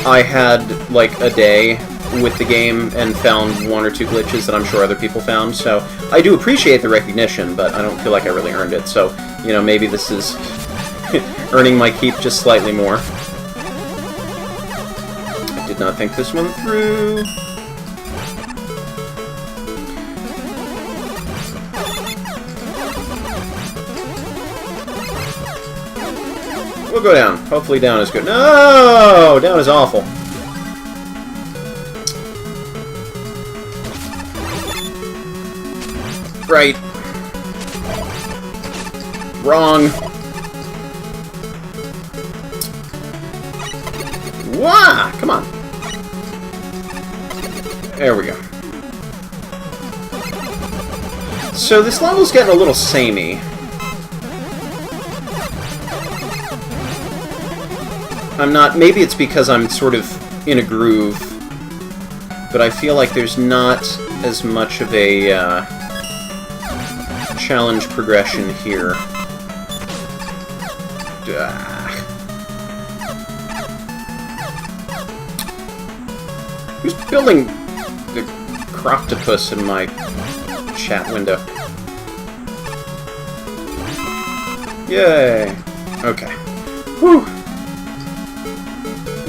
I had, like, a day with the game and found 1 or 2 glitches that I'm sure other people found, so I do appreciate the recognition, but I don't feel like I really earned it, so, you know, maybe this is earning my keep just slightly more. I did not think this one through. We'll go down. Hopefully down is good. No! Down is awful. Right. Wrong. Wah! Come on. There we go. So this level's getting a little samey. I'm not... Maybe it's because I'm sort of in a groove, but I feel like there's not as much of a challenge progression here. Who's building the croctopus in my chat window? Yay! Okay. Whew!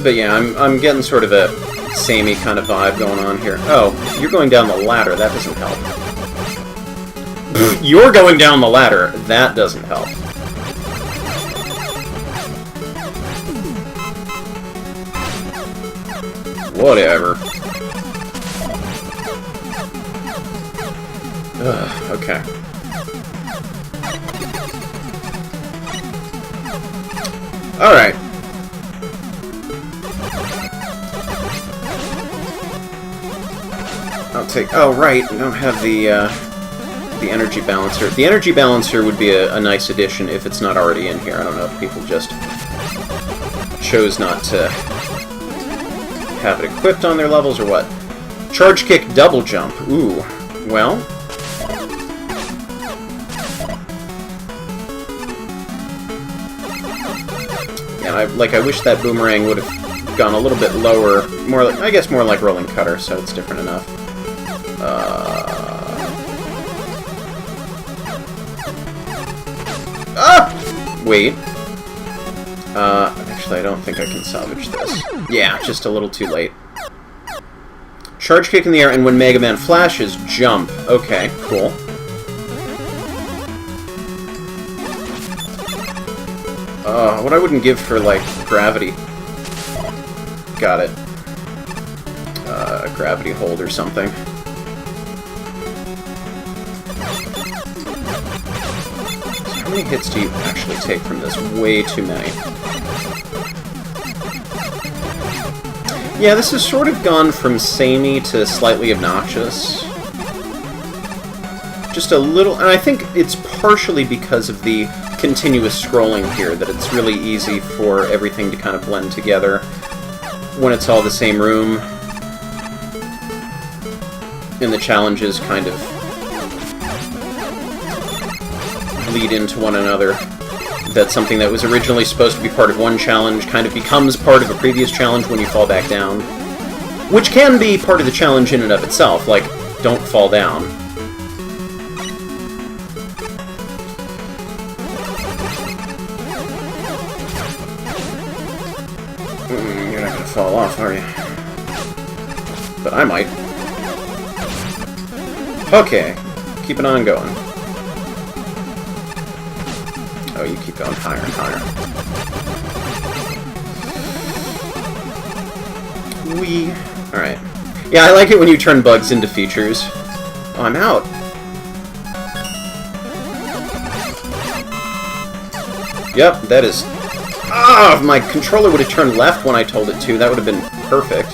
But yeah, I'm getting sort of a samey kind of vibe going on here. Oh, you're going down the ladder. That doesn't help. You're going down the ladder. That doesn't help. Whatever. Ugh, okay. Alright. I'll take... Oh, right. We don't have the energy balancer. The energy balancer would be a nice addition if it's not already in here. I don't know if people just chose not to have it equipped on their levels or what. Charge kick double jump. Ooh. Well. Yeah, I wish that boomerang would have gone a little bit lower. More like, I guess more like rolling cutter, so it's different enough. Wait. Actually, I don't think I can salvage this. Yeah, just a little too late. Charge kick in the air, and when Mega Man flashes, jump. Okay, cool. What I wouldn't give for, like, gravity. Got it. A gravity hold or something. How many hits do you actually take from this? Way too many. Yeah, this has sort of gone from samey to slightly obnoxious. Just a little... And I think it's partially because of the continuous scrolling here, that it's really easy for everything to kind of blend together when it's all the same room. And the challenges kind of lead into one another. That something that was originally supposed to be part of one challenge kind of becomes part of a previous challenge when you fall back down. Which can be part of the challenge in and of itself, like, don't fall down. You're not gonna fall off, are you? But I might. Okay, keep it on going. Oh, you keep going higher and higher. Wee. Alright. Yeah, I like it when you turn bugs into features. Oh, I'm out. Yep, that is... Ah, if my controller would have turned left when I told it to, that would have been perfect.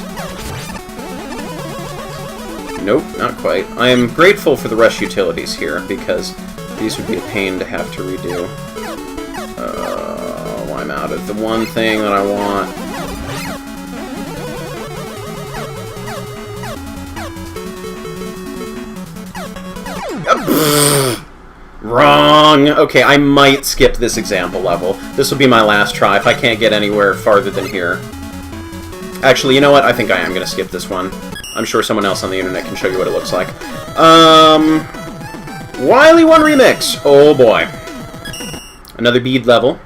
Nope, not quite. I am grateful for the rush utilities here, because these would be a pain to have to redo. I'm out of the one thing that I want. Wrong! Okay, I might skip this example level. This will be my last try if I can't get anywhere farther than here. Actually, you know what? I think I am going to skip this one. I'm sure someone else on the internet can show you what it looks like. Wily 1 Remix! Oh boy. Another bead level.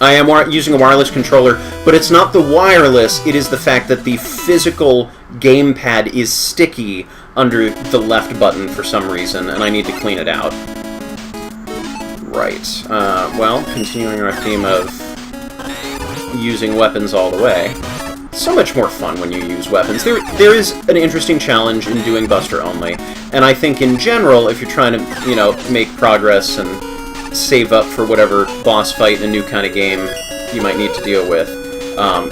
I am using a wireless controller, but it's not the wireless, it is the fact that the physical gamepad is sticky under the left button for some reason, and I need to clean it out. Right. Well, continuing our theme of using weapons all the way. So much more fun when you use weapons. There is an interesting challenge in doing Buster only, and I think in general, if you're trying to, you know, make progress and save up for whatever boss fight in a new kind of game you might need to deal with,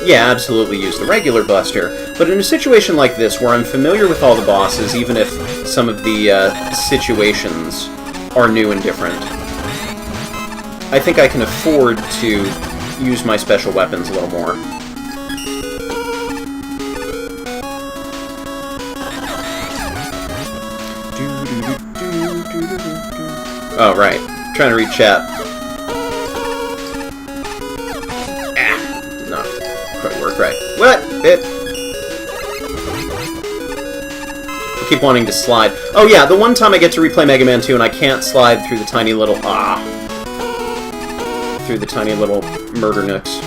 yeah, absolutely use the regular Buster. But in a situation like this, where I'm familiar with all the bosses, even if some of the situations are new and different, I think I can afford to use my special weapons a little more. Oh, right. Trying to read chat. Ah! Did not quite work right. What? It... I keep wanting to slide. Oh yeah, the one time I get to replay Mega Man 2 and I can't slide through the tiny little... through the tiny little murder nooks.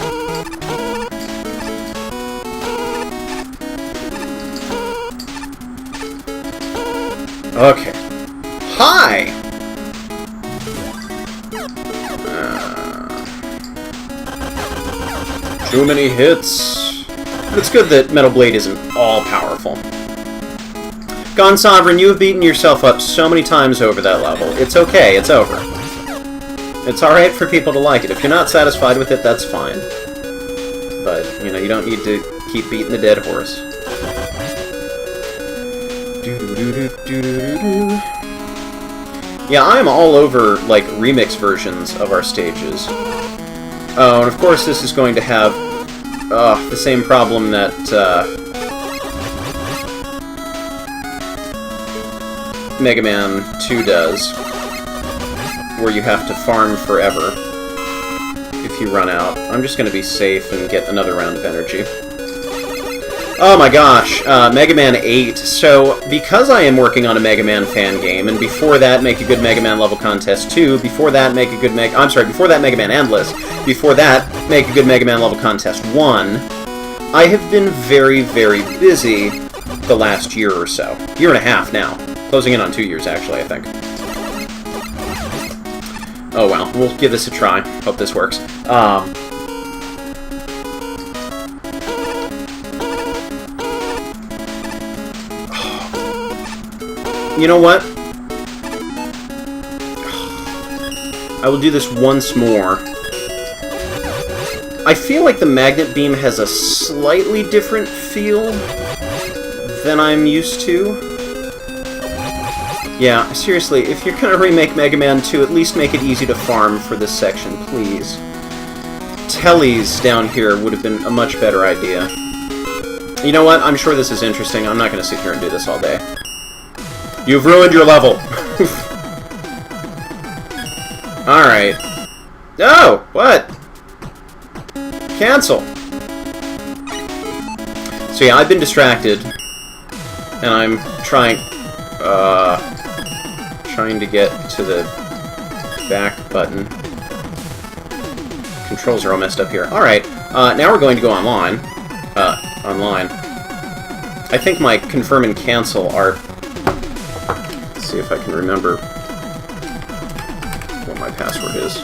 Okay. Hi! Too many hits. But it's good that Metal Blade isn't all-powerful. Gone Sovereign, you have beaten yourself up so many times over that level. It's okay, it's over. It's alright for people to like it. If you're not satisfied with it, that's fine. But, you know, you don't need to keep beating the dead horse. Yeah, I'm all over, like, remix versions of our stages. Oh, and of course this is going to have the same problem that Mega Man 2 does, where you have to farm forever if you run out. I'm just going to be safe and get another round of energy. Oh my gosh, Mega Man 8. So, because I am working on a Mega Man fan game, and before that, Make a Good Mega Man Level Contest 2, before that, before that, Mega Man Endless, before that, Make a Good Mega Man Level Contest 1, I have been very, very busy the last year or so. Year and a half now. Closing in on 2 years, actually, I think. Oh well, we'll give this a try. Hope this works. You know what? I will do this once more. I feel like the magnet beam has a slightly different feel than I'm used to. Yeah, seriously, if you're gonna remake Mega Man 2, at least make it easy to farm for this section, please. Tellies down here would have been a much better idea. You know what? I'm sure this is interesting. I'm not gonna sit here and do this all day. You've ruined your level! Alright. No! What? Cancel! So yeah, I've been distracted. And I'm trying to get to the back button. Controls are all messed up here. Alright, now we're going to go online. I think my confirm and cancel are... Let's see if I can remember what my password is.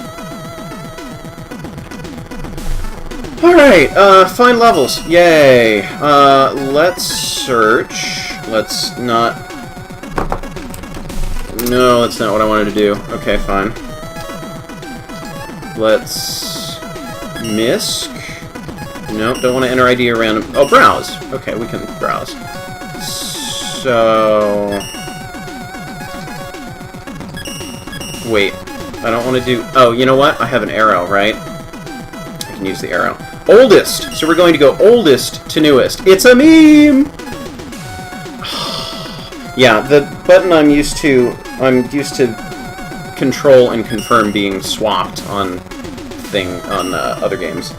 Alright, find levels. Yay. Let's search. Let's not... No, that's not what I wanted to do. Okay, fine. Let's... Misc. Nope, don't want to enter ID around... Oh, browse. Okay, we can browse. So... Wait. I don't want to do... Oh, you know what? I have an arrow, right? I can use the arrow. Oldest! So we're going to go oldest to newest. It's a meme! Yeah, the button I'm used to control and confirm being swapped on other games.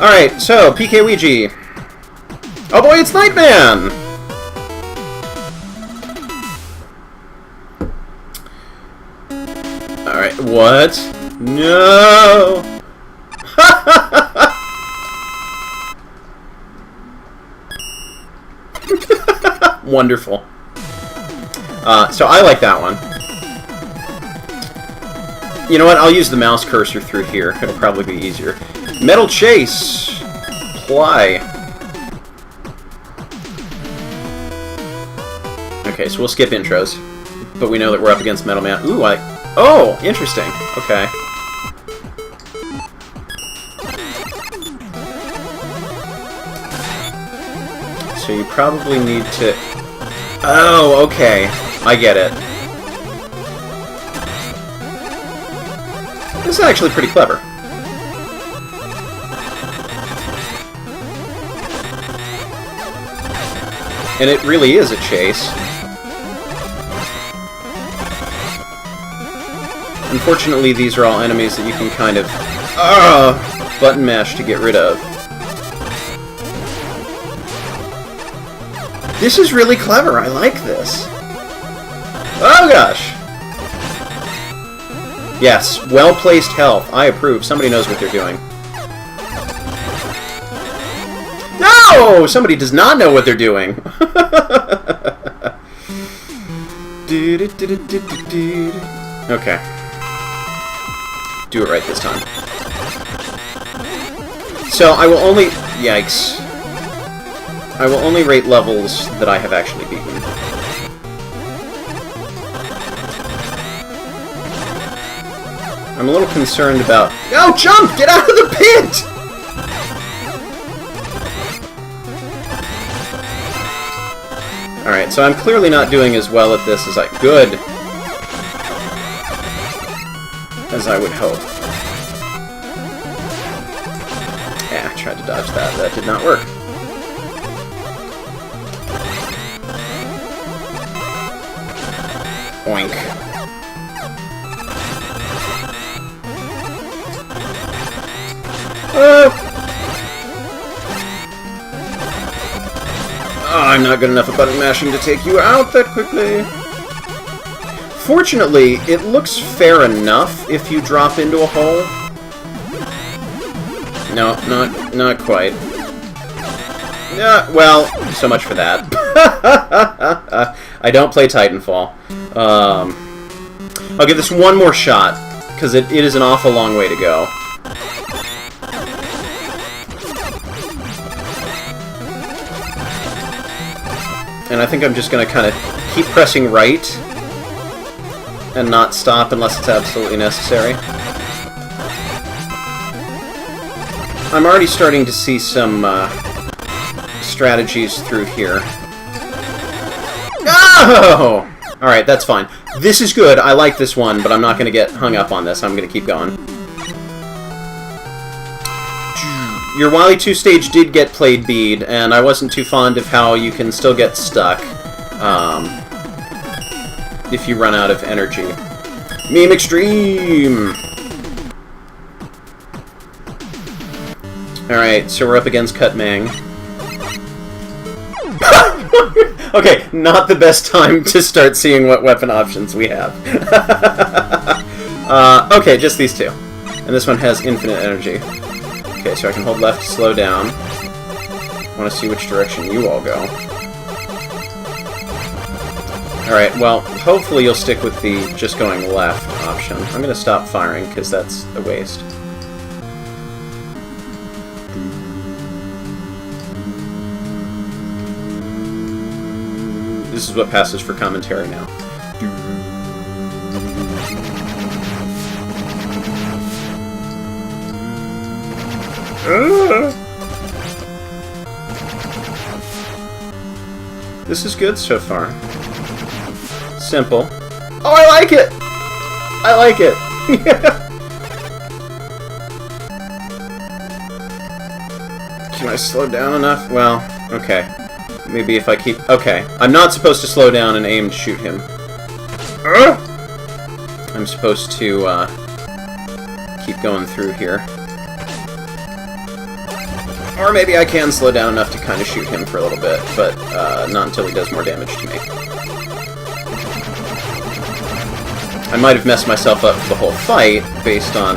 Alright, so, PKWeegee. Oh boy, it's Knightman! Alright, what? No! Wonderful. So I like that one. You know what? I'll use the mouse cursor through here. It'll probably be easier. Metal Chase! Ply. Okay, so we'll skip intros. But we know that we're up against Metal Man. Ooh, Oh! Interesting. Okay. So you probably need to... Oh, okay. I get it. This is actually pretty clever. And it really is a chase. Unfortunately, these are all enemies that you can kind of button mash to get rid of. This is really clever. I like this. Oh gosh. Yes, well-placed health. I approve. Somebody knows what they're doing. No! Somebody does not know what they're doing. Okay. Do it right this time. So I will only... Yikes. I will only rate levels that I have actually beaten. I'm a little concerned about... No, jump! Get out of the pit! Alright, so I'm clearly not doing as well at this as I... Good! As I would hope. Yeah, I tried to dodge that. That did not work. Oink. Oh, I'm not good enough at button mashing to take you out that quickly. Fortunately, it looks fair enough if you drop into a hole. No, not quite. Well, so much for that. I don't play Titanfall. I'll give this one more shot, because it is an awful long way to go. And I think I'm just going to kind of keep pressing right and not stop unless it's absolutely necessary. I'm already starting to see some strategies through here. Oh! Alright, that's fine. This is good. I like this one, but I'm not going to get hung up on this. I'm going to keep going. Your Wily 2 stage did get played bead, and I wasn't too fond of how you can still get stuck if you run out of energy. Meme Extreme! Alright, so we're up against Cutmang. Okay, not the best time to start seeing what weapon options we have. Okay, just these two. And this one has infinite energy. Okay, so I can hold left to slow down. I want to see which direction you all go. Alright, well, hopefully you'll stick with the just going left option. I'm going to stop firing, because that's a waste. this is what passes for commentary now. This is good so far. Simple. Oh, I like it! I like it! Can I slow down enough? Well, okay. Maybe if I keep... Okay. I'm not supposed to slow down and aim to shoot him. I'm supposed to, keep going through here. Or maybe I can slow down enough to kind of shoot him for a little bit, but not until he does more damage to me. I might have messed myself up for the whole fight based on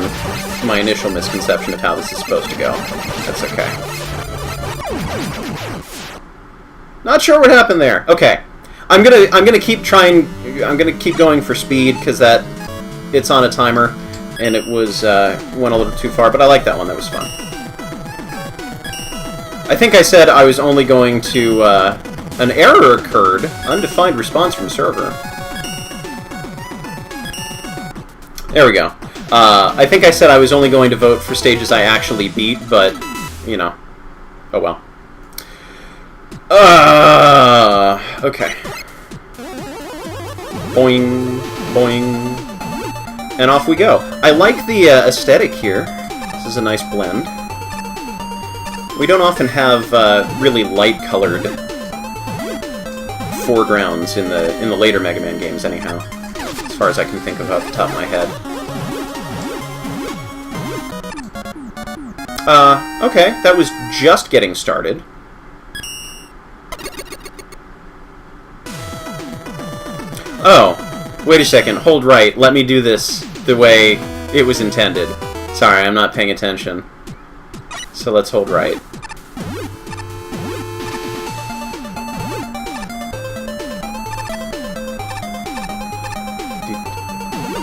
my initial misconception of how this is supposed to go. That's okay. Not sure what happened there. Okay. I'm gonna keep trying. I'm gonna keep going for speed because it's on a timer, and it was went a little too far. But I like that one. That was fun. I think I said I was only going to... an error occurred. Undefined response from server. There we go. I think I said I was only going to vote for stages I actually beat, but, you know. Oh well. Okay. Boing, boing. And off we go. I like the aesthetic here. This is a nice blend. We don't often have really light-colored foregrounds in the later Mega Man games, anyhow. As far as I can think of off the top of my head. Okay, that was just getting started. Oh, wait a second. Hold right. Let me do this the way it was intended. Sorry, I'm not paying attention. So let's hold right.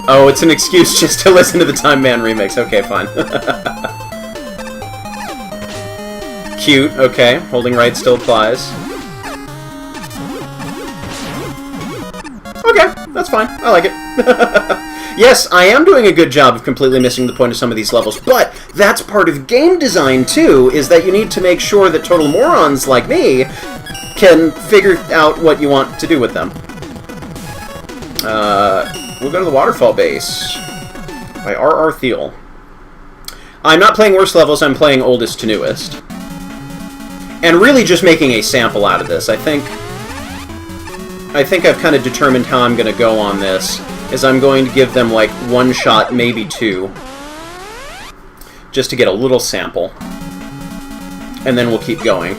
Oh, it's an excuse just to listen to the Time Man remix. Okay, fine. Cute, okay. Holding right still applies. Okay, that's fine. I like it. Yes, I am doing a good job of completely missing the point of some of these levels, but that's part of game design, too, is that you need to make sure that total morons like me can figure out what you want to do with them. We'll go to the Waterfall base by RRThiel. I'm not playing worst levels, I'm playing oldest to newest. And really just making a sample out of this. I think I've kind of determined how I'm going to go on this, is I'm going to give them like one shot, maybe two, just to get a little sample. And then we'll keep going.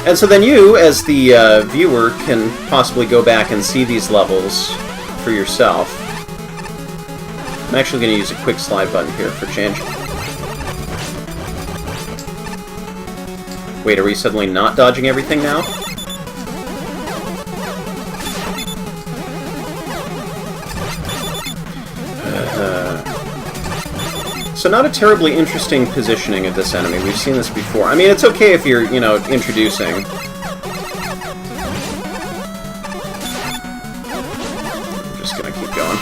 And so then you, as the viewer, can possibly go back and see these levels for yourself. I'm actually going to use a quick slide button here for change. Wait, are we suddenly not dodging everything now? So not a terribly interesting positioning of this enemy. We've seen this before. I mean, it's okay if you're, you know, introducing. I'm just gonna keep going.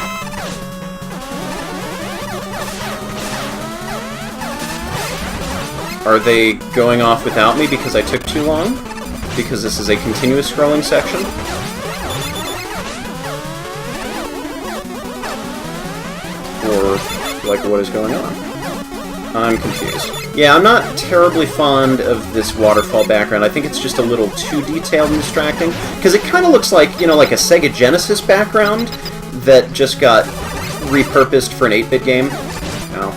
Are they going off without me because I took too long? Because this is a continuous scrolling section? Or, like, what is going on? I'm confused. Yeah, I'm not terribly fond of this waterfall background. I think it's just a little too detailed and distracting. Because it kind of looks like, you know, like a Sega Genesis background that just got repurposed for an 8-bit game. Oh.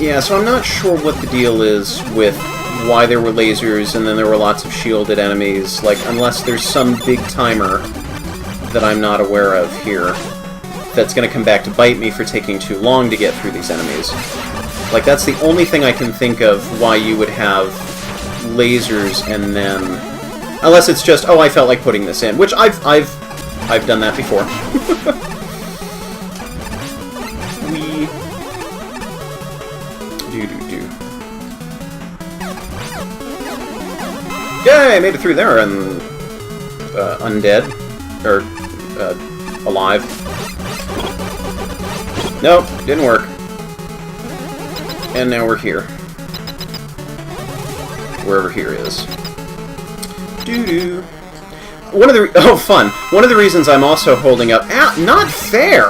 Yeah, so I'm not sure what the deal is with why there were lasers and then there were lots of shielded enemies, like, unless there's some big timer that I'm not aware of here that's going to come back to bite me for taking too long to get through these enemies. Like, that's the only thing I can think of why you would have lasers and then... Unless it's just, oh, I felt like putting this in, which I've done that before. Do-do-do. Yay! Made it through there and undead. Or alive. Nope, didn't work. And now we're here. Wherever here is. Doo-doo. Oh, fun. One of the reasons I'm also holding up... not fair!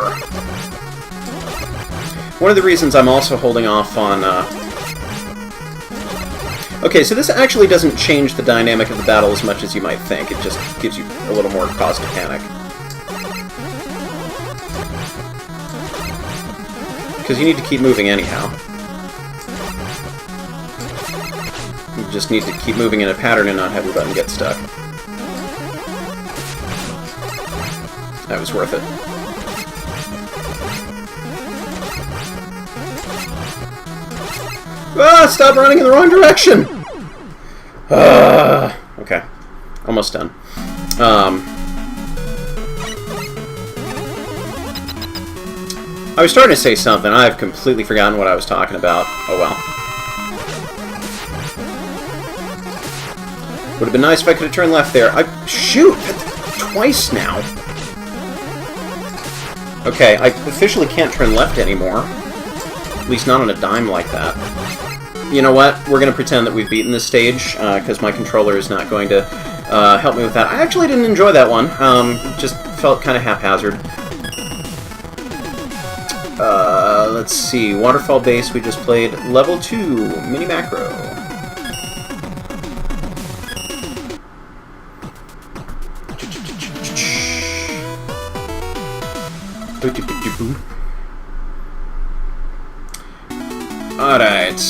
One of the reasons I'm also holding off on, Okay, so this actually doesn't change the dynamic of the battle as much as you might think. It just gives you a little more cause to panic. Because you need to keep moving anyhow. You just need to keep moving in a pattern and not have your button get stuck. That was worth it. Ah! Stop running in the wrong direction! Okay. Almost done. I was starting to say something. I've completely forgotten what I was talking about. Oh well. Would have been nice if I could have turned left there. Shoot! Twice now. Okay, I officially can't turn left anymore. At least not on a dime like that. You know what? We're going to pretend that we've beaten this stage, because my controller is not going to help me with that. I actually didn't enjoy that one. Just felt kind of haphazard. Let's see. Waterfall base we just played. Level 2, Minimacro. Alright.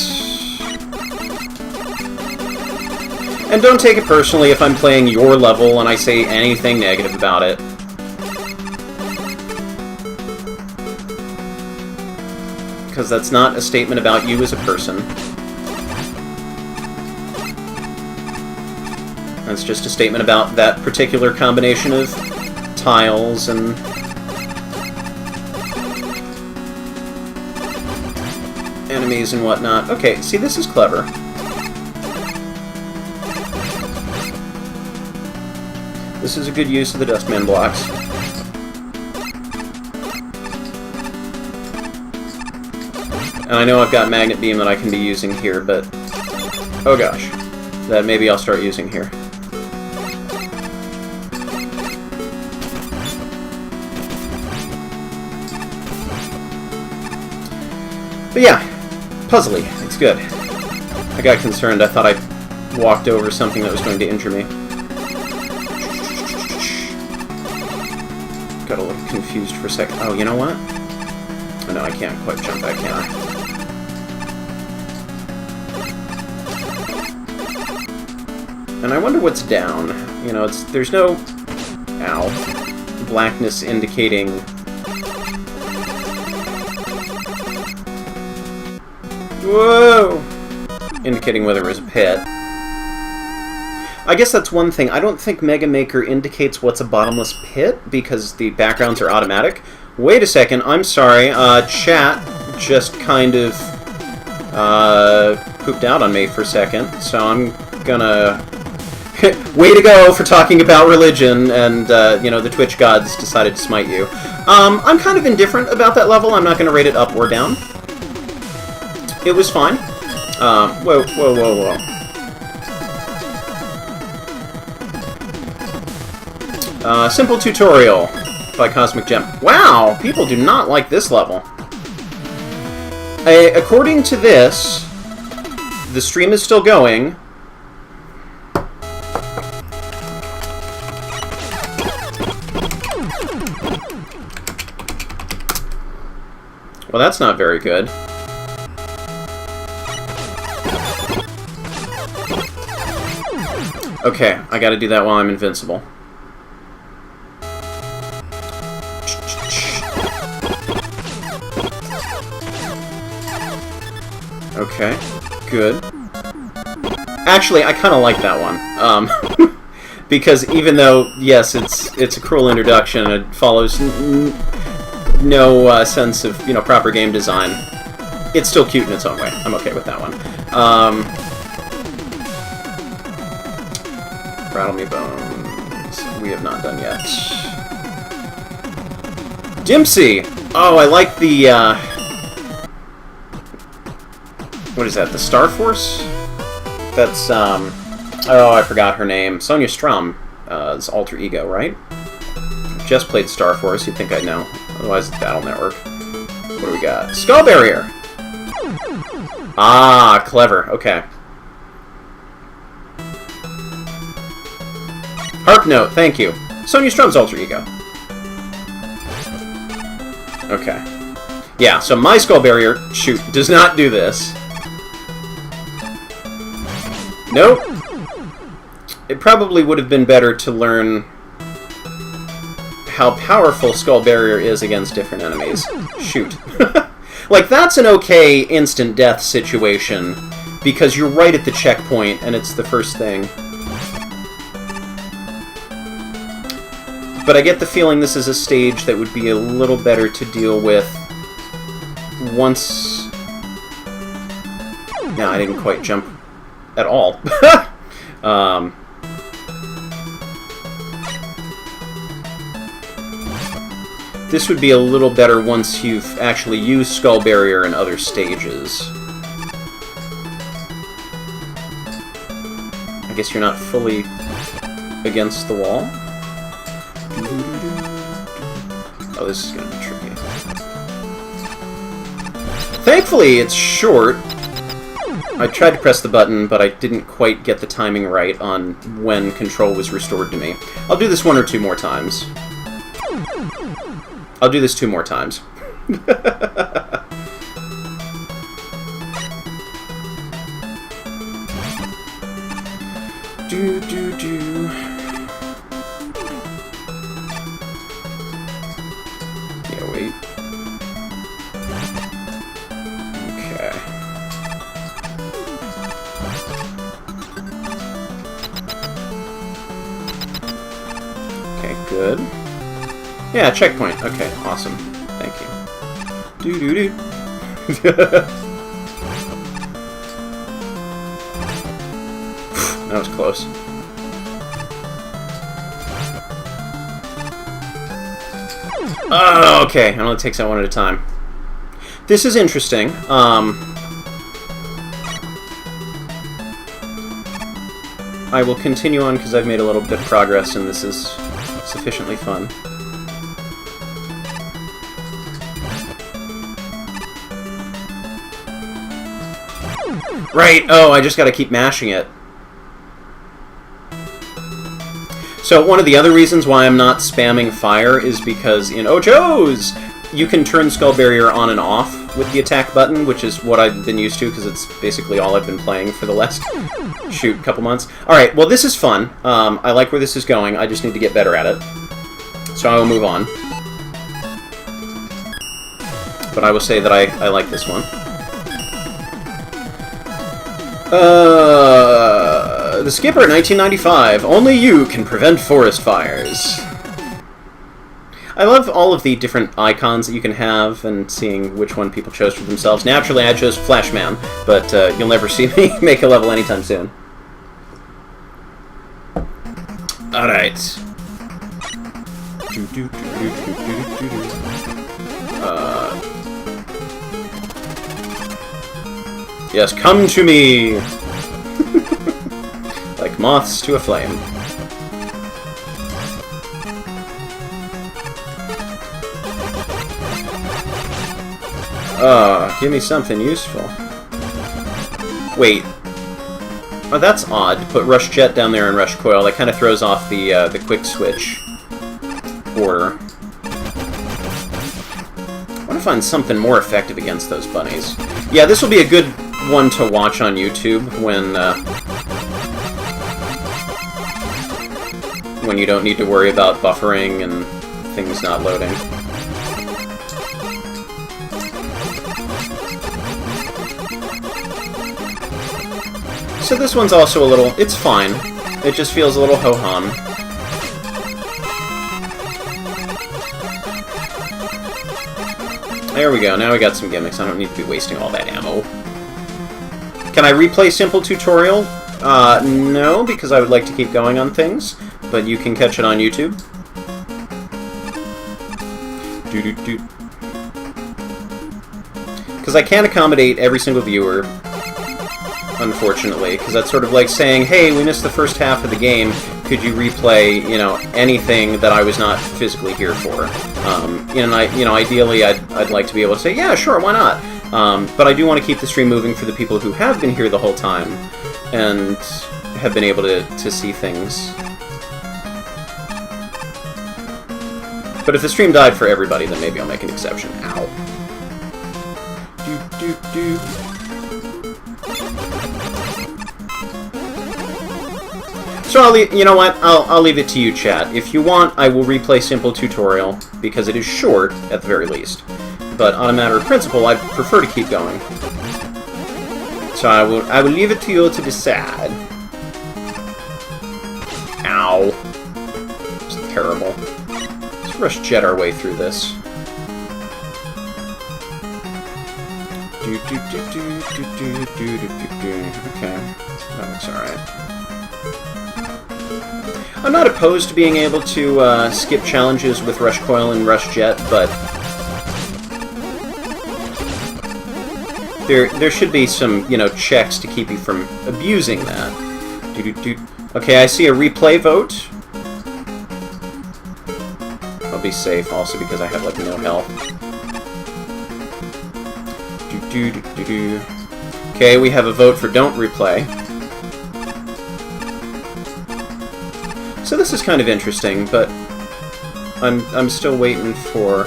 And don't take it personally if I'm playing your level and I say anything negative about it. Because that's not a statement about you as a person. That's just a statement about that particular combination of tiles and... enemies and whatnot. Okay, see, this is clever. This is a good use of the Dustman blocks. And I know I've got Magnet Beam that I can be using here, but... oh gosh. That maybe I'll start using here. But yeah, puzzly. It's good. I got concerned. I thought I walked over something that was going to injure me. Got a little confused for a second. Oh, you know what? Oh, no, I can't quite jump back, can I? And I wonder what's down. You know, there's no... ow. Blackness indicating... whoa! Indicating whether it was a pit. I guess that's one thing. I don't think Mega Maker indicates what's a bottomless pit, because the backgrounds are automatic. Wait a second, I'm sorry. Chat just kind of pooped out on me for a second, so I'm gonna... way to go for talking about religion, and, you know, the Twitch gods decided to smite you. I'm kind of indifferent about that level. I'm not gonna rate it up or down. It was fine. Whoa, whoa, whoa, whoa. Simple tutorial by CosmicGem. Wow, people do not like this level. According to this, the stream is still going. Well, that's not very good. Okay, I gotta do that while I'm invincible. Okay, good. Actually, I kind of like that one. Because even though, yes, it's a cruel introduction, it follows no sense of, you know, proper game design. it's still cute in its own way. I'm okay with that one. Rattle me bones. We have not done yet. Dimpsy! Oh, I like the, what is that, the Star Force? That's, oh, I forgot her name. Sonya Strom's alter ego, right? Just played Star Force, you'd think I'd know. Otherwise, it's Battle Network. What do we got? Skull Barrier! Ah, clever. Okay. Harp Note, thank you. Sonya Strom's alter ego. Okay. Yeah, so my Skull Barrier, shoot, does not do this. Nope. It probably would have been better to learn how powerful Skull Barrier is against different enemies. Shoot. Like, that's an okay instant death situation, because you're right at the checkpoint, and it's the first thing. But I get the feeling this is a stage that would be a little better to deal with once... No, I didn't quite jump at all. This would be a little better once you've actually used Skull Barrier in other stages. I guess you're not fully against the wall. Oh, this is going to be tricky. Thankfully, it's short. I tried to press the button, but I didn't quite get the timing right on when control was restored to me. I'll do this one or two more times. I'll do this 2 more times. Do. Yeah, wait. Okay. Okay, good. Yeah, checkpoint. Okay, awesome. Thank you. Do. That was close. Oh, okay. It only takes that one at a time. This is interesting. I will continue on because I've made a little bit of progress and this is sufficiently fun. Right, oh, I just gotta keep mashing it. So one of the other reasons why I'm not spamming fire is because in Ocho's, you can turn Skull Barrier on and off with the attack button, which is what I've been used to because it's basically all I've been playing for the last, shoot, couple months. Alright, well this is fun. I like where this is going, I just need to get better at it. So I will move on. But I will say that I like this one. The Skipper, 1995. Only you can prevent forest fires. I love all of the different icons that you can have and seeing which one people chose for themselves. Naturally, I chose Flashman, but you'll never see me make a level anytime soon. Alright. Yes, come to me! Like moths to a flame. Give me something useful. Wait. Oh, that's odd, to put Rush Jet down there and Rush Coil. That kind of throws off the quick switch order. I want to find something more effective against those bunnies. Yeah, this will be a good one to watch on YouTube when you don't need to worry about buffering and things not loading. So this one's also a little... it's fine. It just feels a little ho-hum. There we go, now we got some gimmicks. I don't need to be wasting all that ammo. Can I replay Simple Tutorial? No, because I would like to keep going on things, but you can catch it on YouTube. Because I can't accommodate every single viewer, unfortunately, because that's sort of like saying, hey, we missed the first half of the game, could you replay, you know, anything that I was not physically here for? Ideally, I'd like to be able to say, yeah, sure, why not? But I do want to keep the stream moving for the people who have been here the whole time, and have been able to see things. But if the stream died for everybody, then maybe I'll make an exception. Ow. So I'll leave, you know what? I'll leave it to you, chat. If you want, I will replay Simple Tutorial, because it is short, at the very least. But on a matter of principle, I prefer to keep going. So I will leave it to you to decide. Ow. It's terrible. Let's rush jet our way through this. Okay, that looks alright. I'm not opposed to being able to skip challenges with Rush Coil and Rush Jet, but there should be some, you know, checks to keep you from abusing that. Okay, I see a replay vote. I'll be safe also because I have like no health. Okay, we have a vote for don't replay. So this is kind of interesting, but I'm still waiting for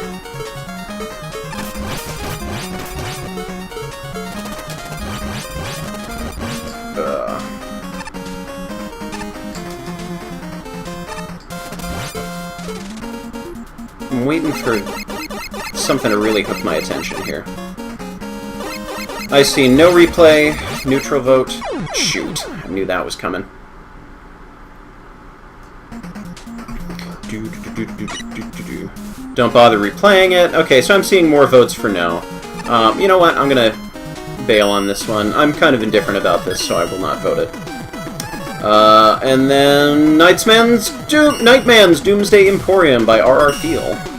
I'm waiting for something to really hook my attention here. I see no replay, neutral vote. Shoot, I knew that was coming. Don't bother replaying it. Okay, so I'm seeing more votes for no. You know what? I'm gonna bail on this one. I'm kind of indifferent about this, so I will not vote it. And then Knightmans Doomsday Emporium by RRThiel.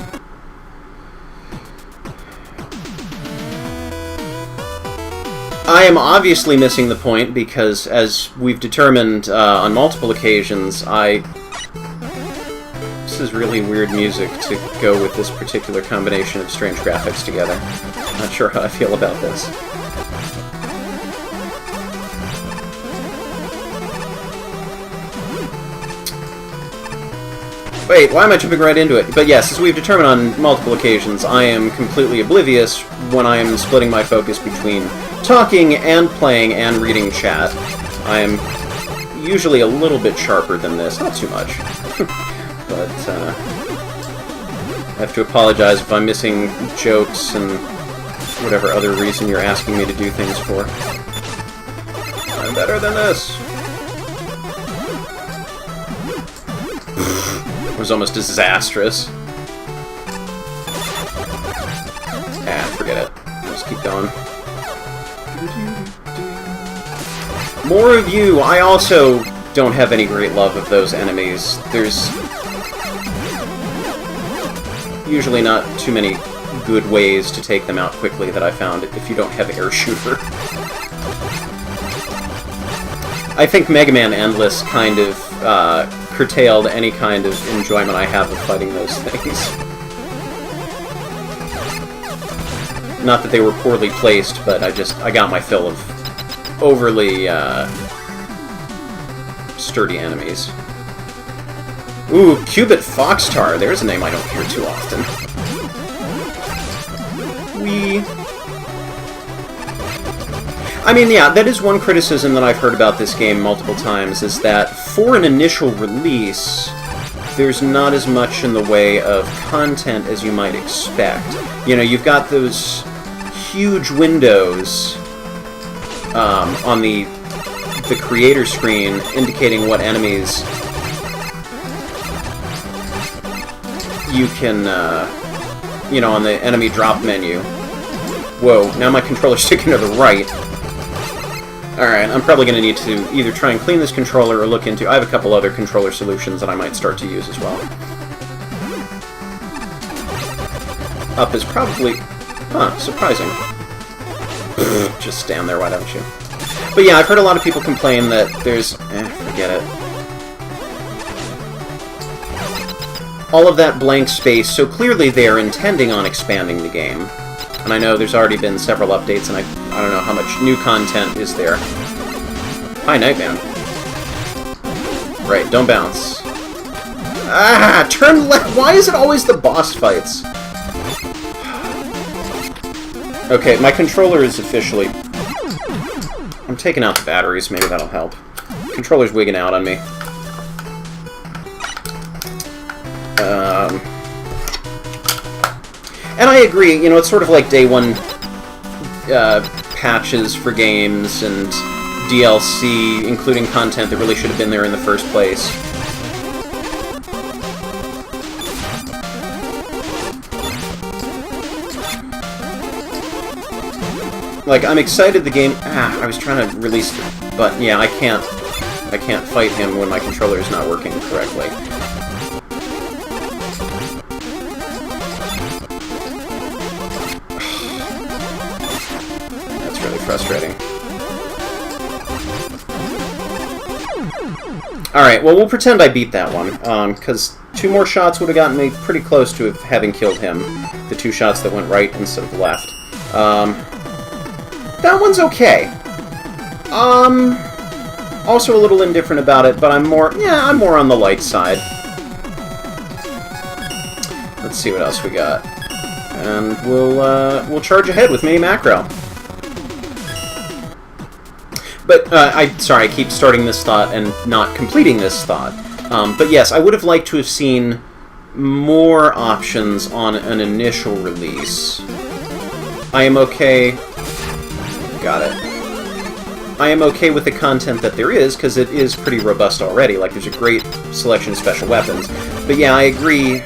I am obviously missing the point because, as we've determined on multiple occasions, this is really weird music to go with this particular combination of strange graphics together. Not sure how I feel about this. Wait, why am I jumping right into it? But yes, as we've determined on multiple occasions, I am completely oblivious when I am splitting my focus between talking and playing and reading chat. I am usually a little bit sharper than this, not too much. But I have to apologize if I'm missing jokes and whatever other reason you're asking me to do things for. I'm better than this! It was almost disastrous. Forget it. Just keep going. More of you! I also don't have any great love of those enemies. There's usually not too many good ways to take them out quickly that I found if you don't have air shooter. I think Mega Man Endless kind of curtailed any kind of enjoyment I have of fighting those things. Not that they were poorly placed, but I got my fill of overly sturdy enemies. Ooh, Cubit Foxtar. There's a name I don't hear too often. I mean, yeah, that is one criticism that I've heard about this game multiple times, is that for an initial release, there's not as much in the way of content as you might expect. You know, you've got those huge windows on the creator screen indicating what enemies you can you know, on the enemy drop menu. Whoa, now my controller's sticking to the right. Alright, I'm probably going to need to either try and clean this controller or look into... I have a couple other controller solutions that I might start to use as well. Up is probably... Huh, surprising. Just stand there, why don't you? But yeah, I've heard a lot of people complain that there's... forget it. All of that blank space, so clearly they are intending on expanding the game. And I know there's already been several updates, and I don't know how much new content is there. Hi, Knightman. Right, don't bounce. Ah, turn left! Why is it always the boss fights? Okay, my controller is officially... I'm taking out the batteries, maybe that'll help. Controller's wigging out on me. And I agree, you know, it's sort of like day one patches for games and DLC, including content that really should have been there in the first place. Like, I'm excited the game... Ah, I was trying to release it, but yeah, I can't fight him when my controller is not working correctly. That's really frustrating. Alright, well, we'll pretend I beat that one, because 2 more shots would have gotten me pretty close to having killed him. The 2 shots that went right instead of left. That one's okay. Also a little indifferent about it, but I'm more on the light side. Let's see what else we got. And we'll charge ahead with Minimacro. But, sorry, I keep starting this thought and not completing this thought. But yes, I would have liked to have seen more options on an initial release. I am okay... Got it. I am okay with the content that there is, because it is pretty robust already. Like, there's a great selection of special weapons. But yeah, I agree.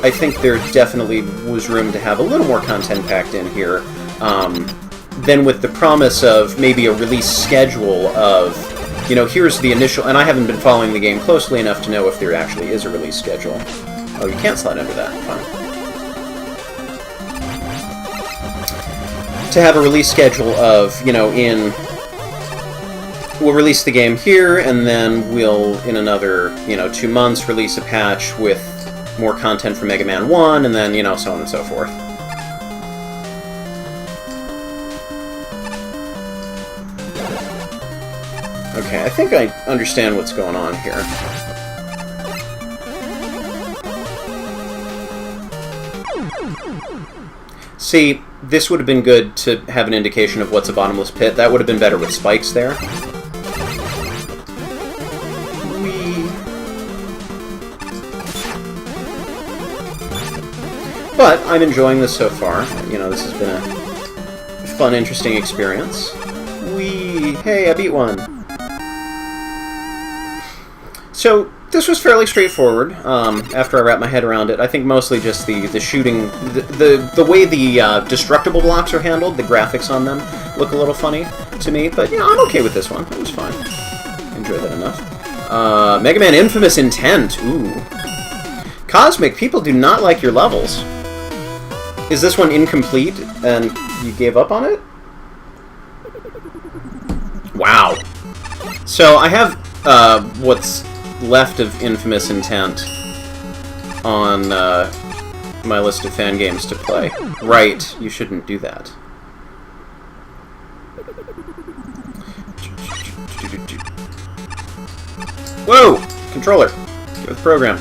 I think there definitely was room to have a little more content packed in here. Then with the promise of maybe a release schedule of, you know, here's the initial... And I haven't been following the game closely enough to know if there actually is a release schedule. Oh, you can't slide under that. Fine. To have a release schedule of, you know, we'll release the game here, and then we'll, in another, you know, 2 months, release a patch with more content for Mega Man 1, and then, you know, so on and so forth. Okay, I think I understand what's going on here. See, this would have been good to have an indication of what's a bottomless pit. That would have been better with spikes there. Whee! But I'm enjoying this so far. You know, this has been a fun, interesting experience. Whee! Hey, I beat one! So, this was fairly straightforward, after I wrapped my head around it. I think mostly just the shooting... The way the destructible blocks are handled, the graphics on them, look a little funny to me. But, yeah, I'm okay with this one. It was fine. Enjoyed that enough. Mega Man Infamous Intent. Ooh. Cosmic, people do not like your levels. Is this one incomplete, and you gave up on it? Wow. So, I have, what's left of Infamous Intent on my list of fan games to play. Right, you shouldn't do that. Whoa! Controller! Get with the program.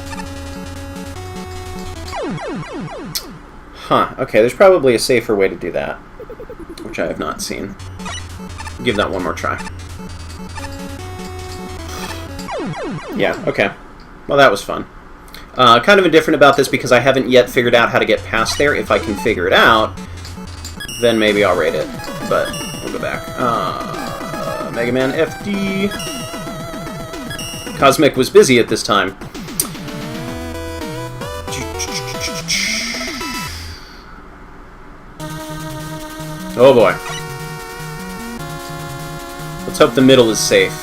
Huh, okay, there's probably a safer way to do that, which I have not seen. Give that one more try. Yeah, okay. Well, that was fun. Kind of indifferent about this because I haven't yet figured out how to get past there. If I can figure it out, then maybe I'll rate it. But we'll go back. Mega Man FD. Cosmic was busy at this time. Oh boy. Let's hope the middle is safe.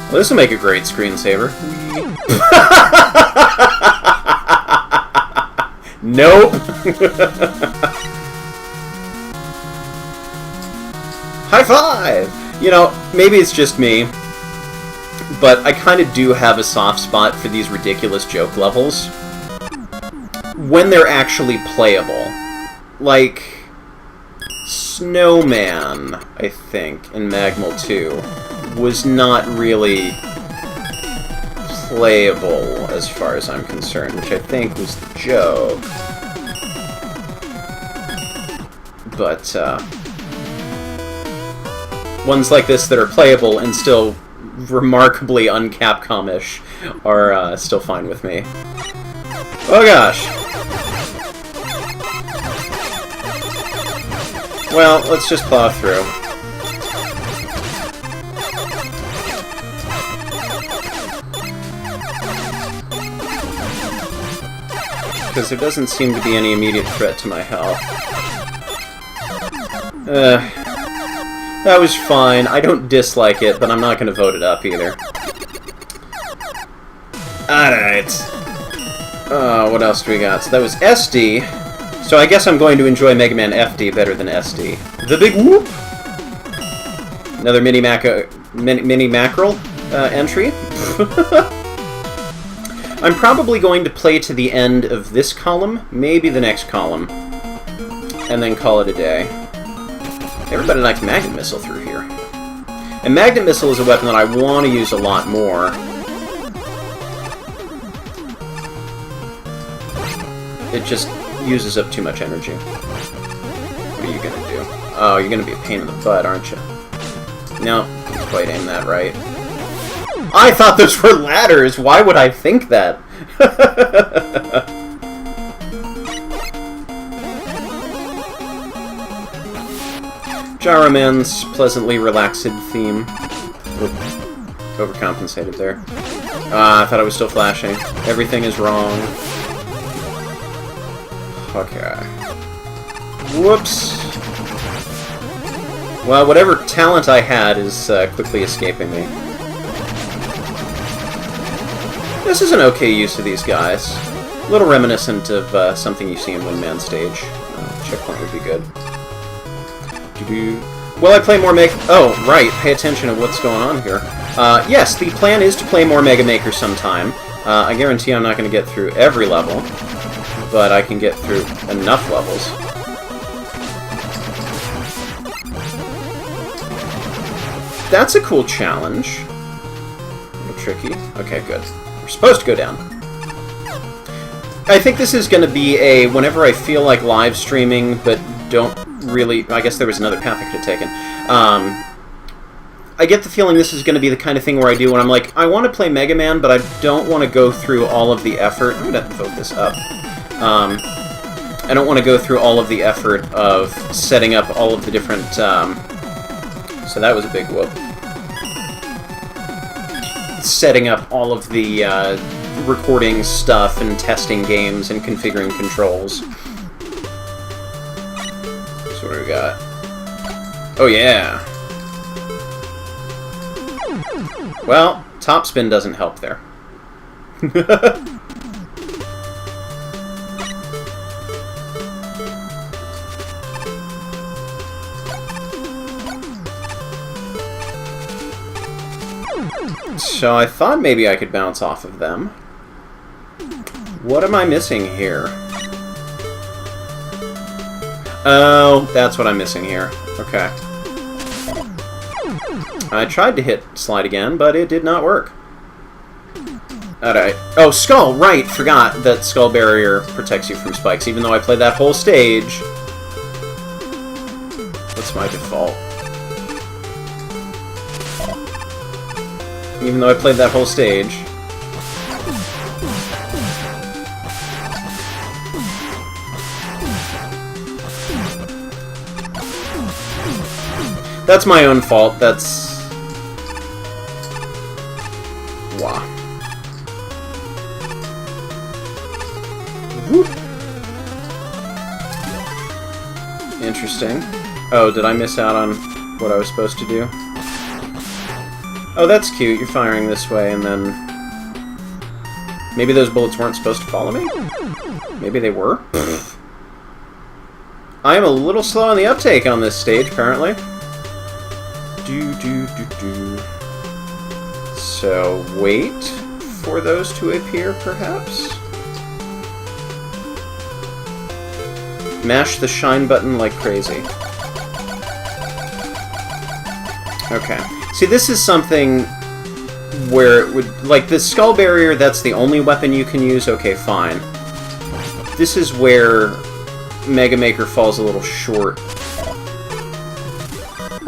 Well, this will make a great screensaver. Nope. High five! You know, maybe it's just me, but I kind of do have a soft spot for these ridiculous joke levels when they're actually playable. Like Snowman, I think, in Magmal 2, was not really playable as far as I'm concerned, which I think was the joke. But, ones like this that are playable and still remarkably un-Capcom-ish are still fine with me. Oh gosh. Well, let's just plow through. Because there doesn't seem to be any immediate threat to my health. That was fine. I don't dislike it, but I'm not going to vote it up either. Alright. What else do we got? So that was SD. So I guess I'm going to enjoy Mega Man FD better than SD. The Big Whoop! Another Minimacro entry. I'm probably going to play to the end of this column, maybe the next column, and then call it a day. Everybody likes Magnet Missile through here. And Magnet Missile is a weapon that I want to use a lot more. It just uses up too much energy. What are you gonna do? Oh, you're gonna be a pain in the butt, aren't you? No, didn't quite aim that right. I thought those were ladders! Why would I think that? Gyroman's pleasantly relaxed theme. Oop. Overcompensated there. I thought I was still flashing. Everything is wrong. Okay. Whoops. Well, whatever talent I had is quickly escaping me. This is an okay use of these guys. A little reminiscent of something you see in one-man stage. Checkpoint would be good. Will I play more Mega... Oh, right. Pay attention to what's going on here. Yes, the plan is to play more Mega Maker sometime. I guarantee I'm not going to get through every level, but I can get through enough levels. That's a cool challenge. A little tricky. Okay, good. We're supposed to go down. I think this is going to be a whenever I feel like live streaming, but don't really... I guess there was another path I could have taken. I get the feeling this is going to be the kind of thing where I do when I'm like, I want to play Mega Man, but I don't want to go through all of the effort... I'm going to vote this up. I don't want to go through all of the effort of setting up all of the different... So that was a big whoop. Setting up all of the recording stuff and testing games and configuring controls. So what do we got? Oh yeah! Well, topspin doesn't help there. So I thought maybe I could bounce off of them. What am I missing here? Oh, that's what I'm missing here. Okay. I tried to hit slide again, but it did not work. Alright. Oh, skull! Right! Forgot that skull barrier protects you from spikes, even though I played that whole stage. What's my default? Even though I played that whole stage. That's my own fault. That's... Wow. Whoop. Interesting. Oh, did I miss out on what I was supposed to do? Oh, that's cute. You're firing this way, and then... Maybe those bullets weren't supposed to follow me? Maybe they were? I am a little slow on the uptake on this stage, apparently. So, wait for those to appear, perhaps? Mash the shine button like crazy. Okay. See, this is something where it would... Like, the skull barrier, that's the only weapon you can use? Okay, fine. This is where Mega Maker falls a little short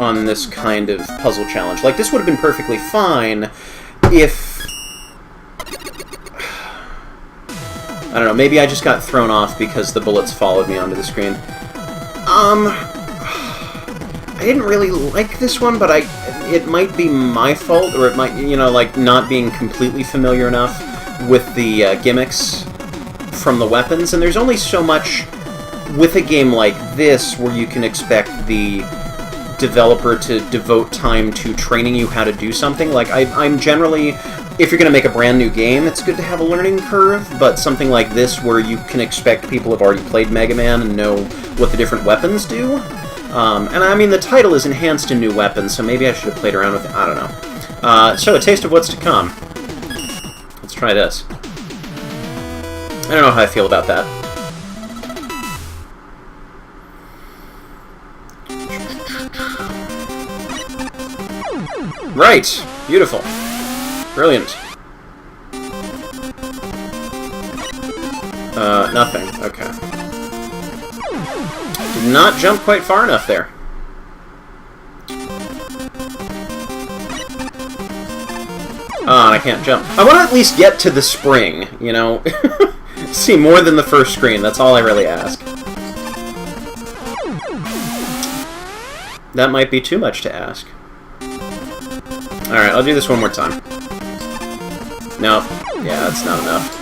on this kind of puzzle challenge. Like, this would have been perfectly fine if... I don't know, maybe I just got thrown off because the bullets followed me onto the screen. I didn't really like this one, but it might be my fault, or it might, you know, like, not being completely familiar enough with the gimmicks from the weapons, and there's only so much with a game like this where you can expect the developer to devote time to training you how to do something. Like, I'm generally, if you're going to make a brand new game, it's good to have a learning curve, but something like this where you can expect people who have already played Mega Man and know what the different weapons do. And I mean, the title is Enhanced in New Weapons, so maybe I should have played around with it. I don't know. So, a taste of what's to come. Let's try this. I don't know how I feel about that. Right! Beautiful. Brilliant. Nothing. Okay. Did not jump quite far enough there. Ah, and I can't jump. I want to at least get to the spring, you know? See more than the first screen, that's all I really ask. That might be too much to ask. Alright, I'll do this one more time. Nope. Yeah, that's not enough.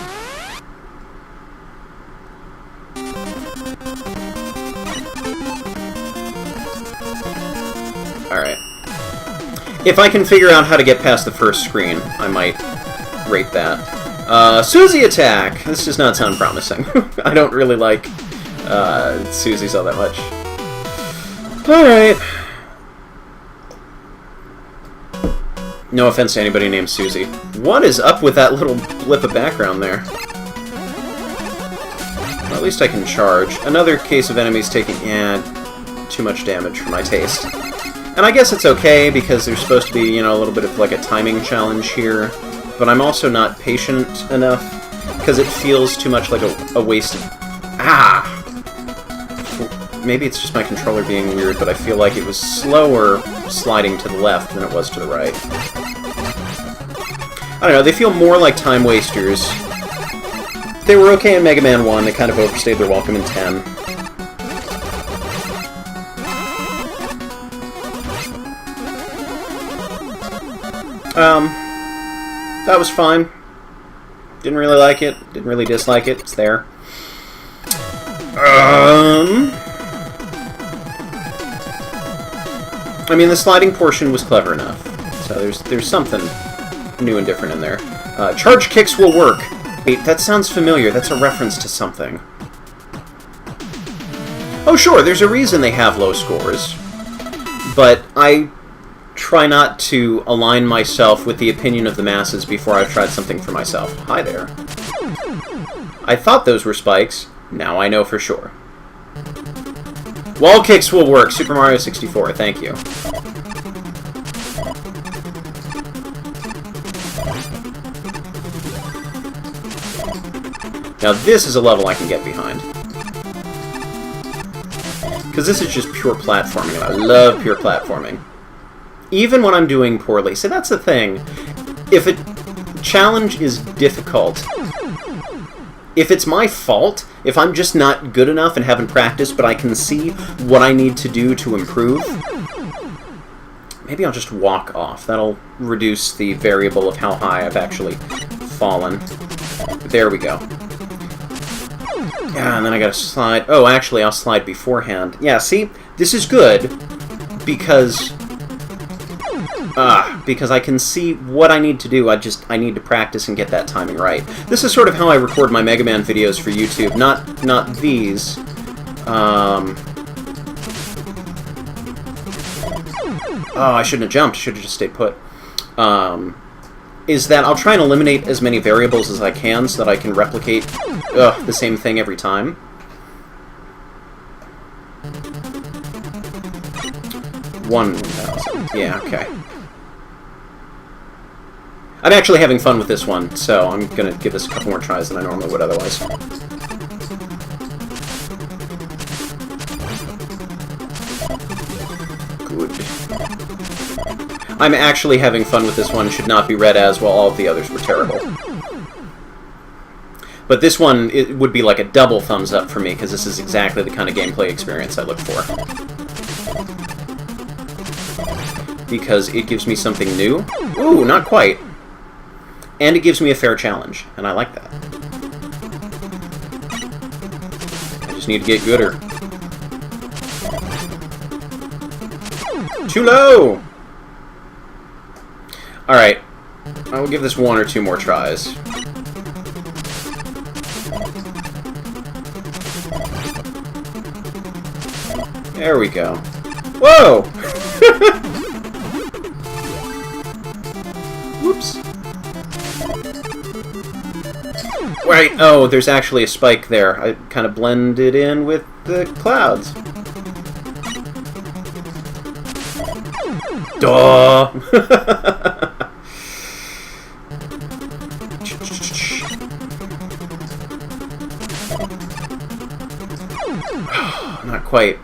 Alright. If I can figure out how to get past the first screen, I might rate that. Suzy attack! This does not sound promising. I don't really like Suzy's all that much. Alright. No offense to anybody named Suzy. What is up with that little blip of background there? Well, at least I can charge. Another case of enemies taking, too much damage for my taste. And I guess it's okay, because there's supposed to be, you know, a little bit of, like, a timing challenge here. But I'm also not patient enough, because it feels too much like a waste of... Ah! Maybe it's just my controller being weird, but I feel like it was slower sliding to the left than it was to the right. I don't know, they feel more like time wasters. They were okay in Mega Man 1, they kind of overstayed their welcome in 10. That was fine. Didn't really like it, didn't really dislike it, it's there. I mean, the sliding portion was clever enough, so there's something new and different in there. Charge kicks will work. Wait, that sounds familiar. That's a reference to something. Oh, sure, there's a reason they have low scores. But I try not to align myself with the opinion of the masses before I've tried something for myself. Hi there. I thought those were spikes. Now I know for sure. Wall kicks will work. Super Mario 64, thank you. Now this is a level I can get behind. Because this is just pure platforming, and I love pure platforming. Even when I'm doing poorly. See, that's the thing. If a challenge is difficult, if it's my fault, if I'm just not good enough and haven't practiced, but I can see what I need to do to improve, maybe I'll just walk off. That'll reduce the variable of how high I've actually fallen. There we go. Yeah, and then I gotta slide... Oh, actually, I'll slide beforehand. Yeah, see? This is good, because I can see what I need to do. I need to practice and get that timing right. This is sort of how I record my Mega Man videos for YouTube. Not these. Oh, I shouldn't have jumped. Should have just stayed put. Is that I'll try and eliminate as many variables as I can so that I can replicate the same thing every time. One 1,000. Yeah, okay. I'm actually having fun with this one, so I'm gonna give this a couple more tries than I normally would otherwise. Good. I'm actually having fun with this one. Should not be read as, well, all of the others were terrible. But this one, it would be like a double thumbs up for me, because this is exactly the kind of gameplay experience I look for. Because it gives me something new. Ooh, not quite. And it gives me a fair challenge, and I like that. I just need to get gooder. Too low! Alright. I will give this one or two more tries. There we go. Whoa! Whoops. Right, oh, there's actually a spike there. I kind of blended in with the clouds. Duh! Not quite.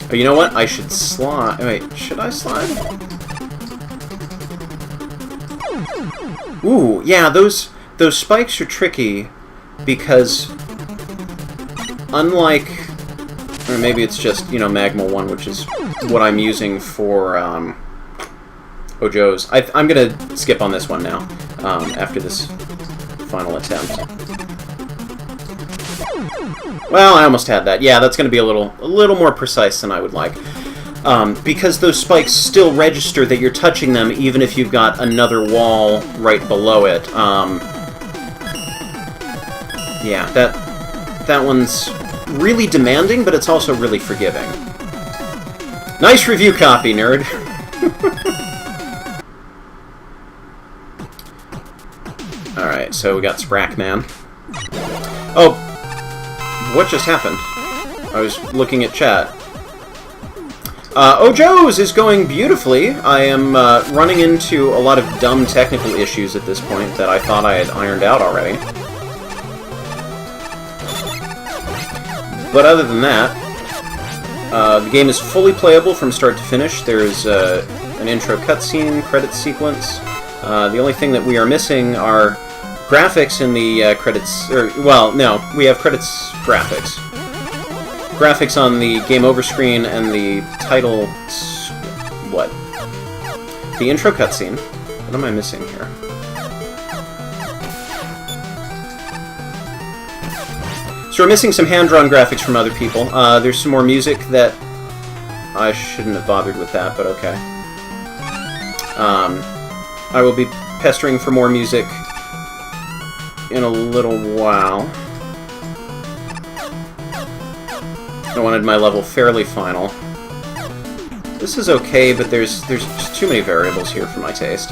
Oh, you know what? I should slide. Wait, should I slide? Ooh, yeah, those spikes are tricky because unlike, or maybe it's just, you know, Magma 1, which is what I'm using for Ojo's. I'm gonna skip on this one now, after this final attempt. Well, I almost had that. Yeah, that's going to be a little more precise than I would like. Because those spikes still register that you're touching them, even if you've got another wall right below it. Yeah, that one's really demanding, but it's also really forgiving. Nice review copy, nerd! Alright, so we got Sprackman. Oh! What just happened? I was looking at chat. Ojo's is going beautifully. I am running into a lot of dumb technical issues at this point that I thought I had ironed out already. But other than that, the game is fully playable from start to finish. There's an intro cutscene, credits sequence. The only thing that we are missing are graphics in the credits, well, no, we have credits graphics. Graphics on the game over screen and the title, what? The intro cutscene. What am I missing here? So we're missing some hand-drawn graphics from other people. There's some more music that I shouldn't have bothered with that, but okay. I will be pestering for more music in a little while. I wanted my level fairly final. This is okay, but there's just too many variables here for my taste.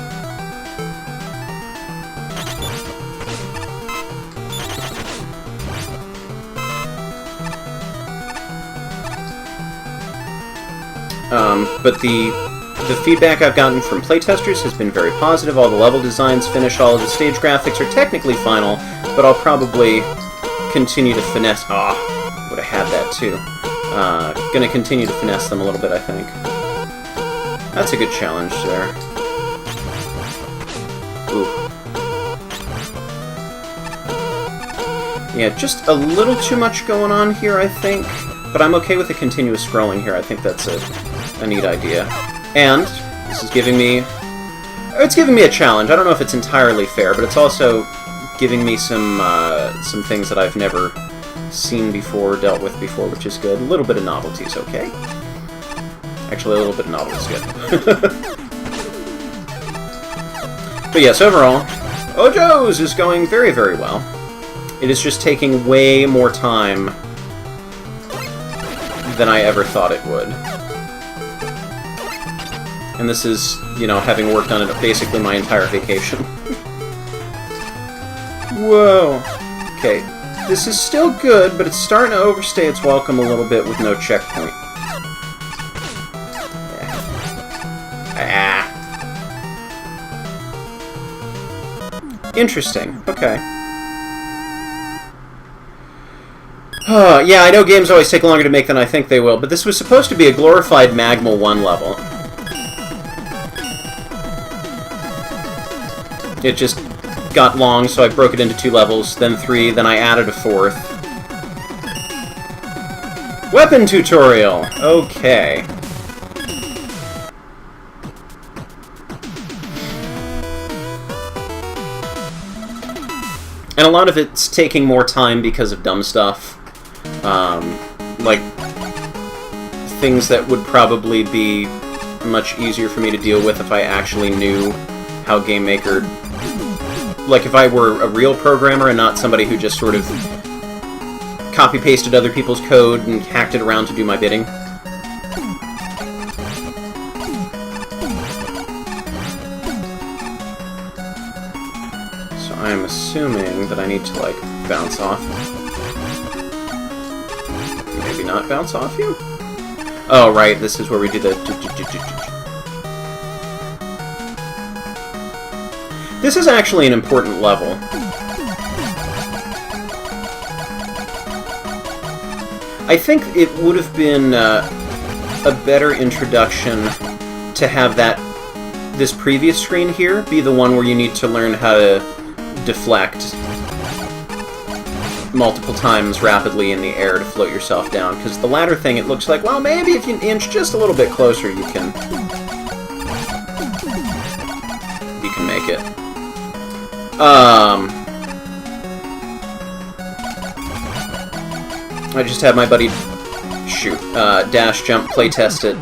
But the feedback I've gotten from playtesters has been very positive. All the level designs finished, all of the stage graphics are technically final, but I'll probably continue to finesse... Ah, would have had that too. Gonna continue to finesse them a little bit, I think. That's a good challenge there. Ooh. Yeah, just a little too much going on here, I think. But I'm okay with the continuous scrolling here. I think that's a neat idea. And this is giving me... It's giving me a challenge. I don't know if it's entirely fair, but it's also giving me some things that I've never seen before, dealt with before, which is good. A little bit of novelty is okay. Actually, a little bit of novelty is good. But yes, overall, Ojo's is going very, very well. It is just taking way more time than I ever thought it would. And this is, you know, having worked on it basically my entire vacation. Whoa. Okay, this is still good, but it's starting to overstay its welcome a little bit with no checkpoint. Ah. Interesting. Okay. Yeah, I know games always take longer to make than I think they will, but this was supposed to be a glorified Magma 1 level. It just got long, so I broke it into 2 levels, then 3, then I added a 4th. Weapon tutorial! Okay. And a lot of it's taking more time because of dumb stuff. Like, things that would probably be much easier for me to deal with if I actually knew how Game Maker... Like, if I were a real programmer and not somebody who just sort of copy-pasted other people's code and hacked it around to do my bidding. So I'm assuming that I need to, like, bounce off. Maybe not bounce off you? Oh, right, this is where we do the... This is actually an important level. I think it would have been a better introduction to have this previous screen here be the one where you need to learn how to deflect multiple times rapidly in the air to float yourself down, because the latter thing, it looks like, well, maybe if you inch just a little bit closer, you can make it. I just had my buddy, Dash Jump playtest it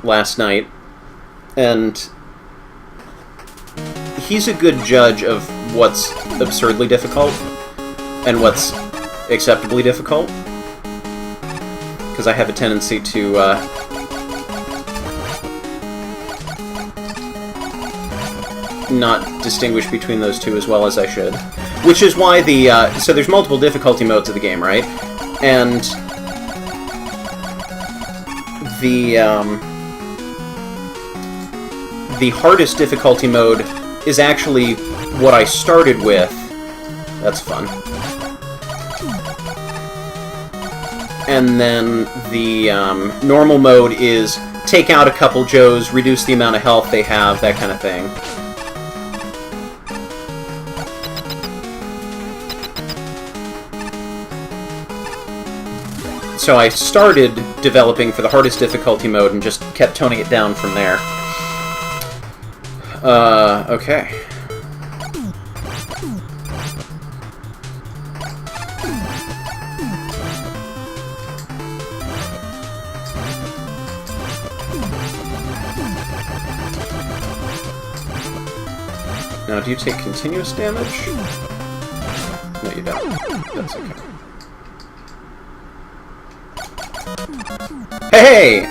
last night, and he's a good judge of what's absurdly difficult and what's acceptably difficult, because I have a tendency to not distinguish between those two as well as I should. Which is why so there's multiple difficulty modes of the game, right? And the hardest difficulty mode is actually what I started with. That's fun. And then the normal mode is take out a couple Joes, reduce the amount of health they have, that kind of thing. So I started developing for the hardest difficulty mode and just kept toning it down from there. Okay. Now, do you take continuous damage? No, you don't. That's okay. Hey!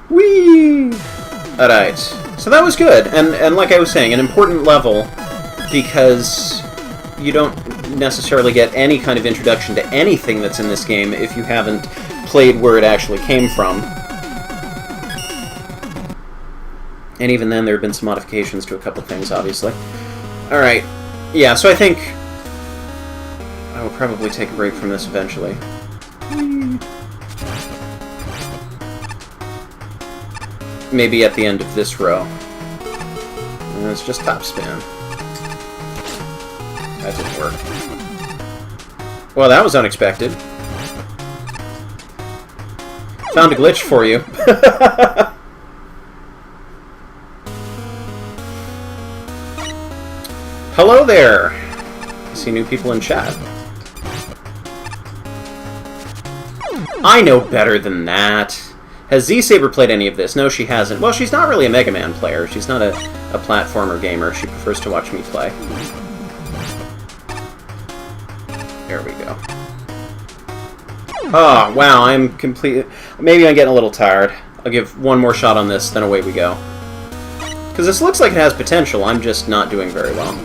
Whee! Alright. So that was good, and like I was saying, an important level, because you don't necessarily get any kind of introduction to anything that's in this game if you haven't played where it actually came from. And even then, there have been some modifications to a couple things, obviously. Alright. Yeah, so I think I will probably take a break from this eventually. Maybe at the end of this row. And it's just top spin. That didn't work. Well, that was unexpected. Found a glitch for you. Hello there! I see new people in chat. I know better than that. Has Z-Saber played any of this? No, she hasn't. Well, she's not really a Mega Man player. She's not a platformer gamer. She prefers to watch me play. There we go. Oh, wow, I'm completely... Maybe I'm getting a little tired. I'll give one more shot on this, then away we go. Because this looks like it has potential, I'm just not doing very well.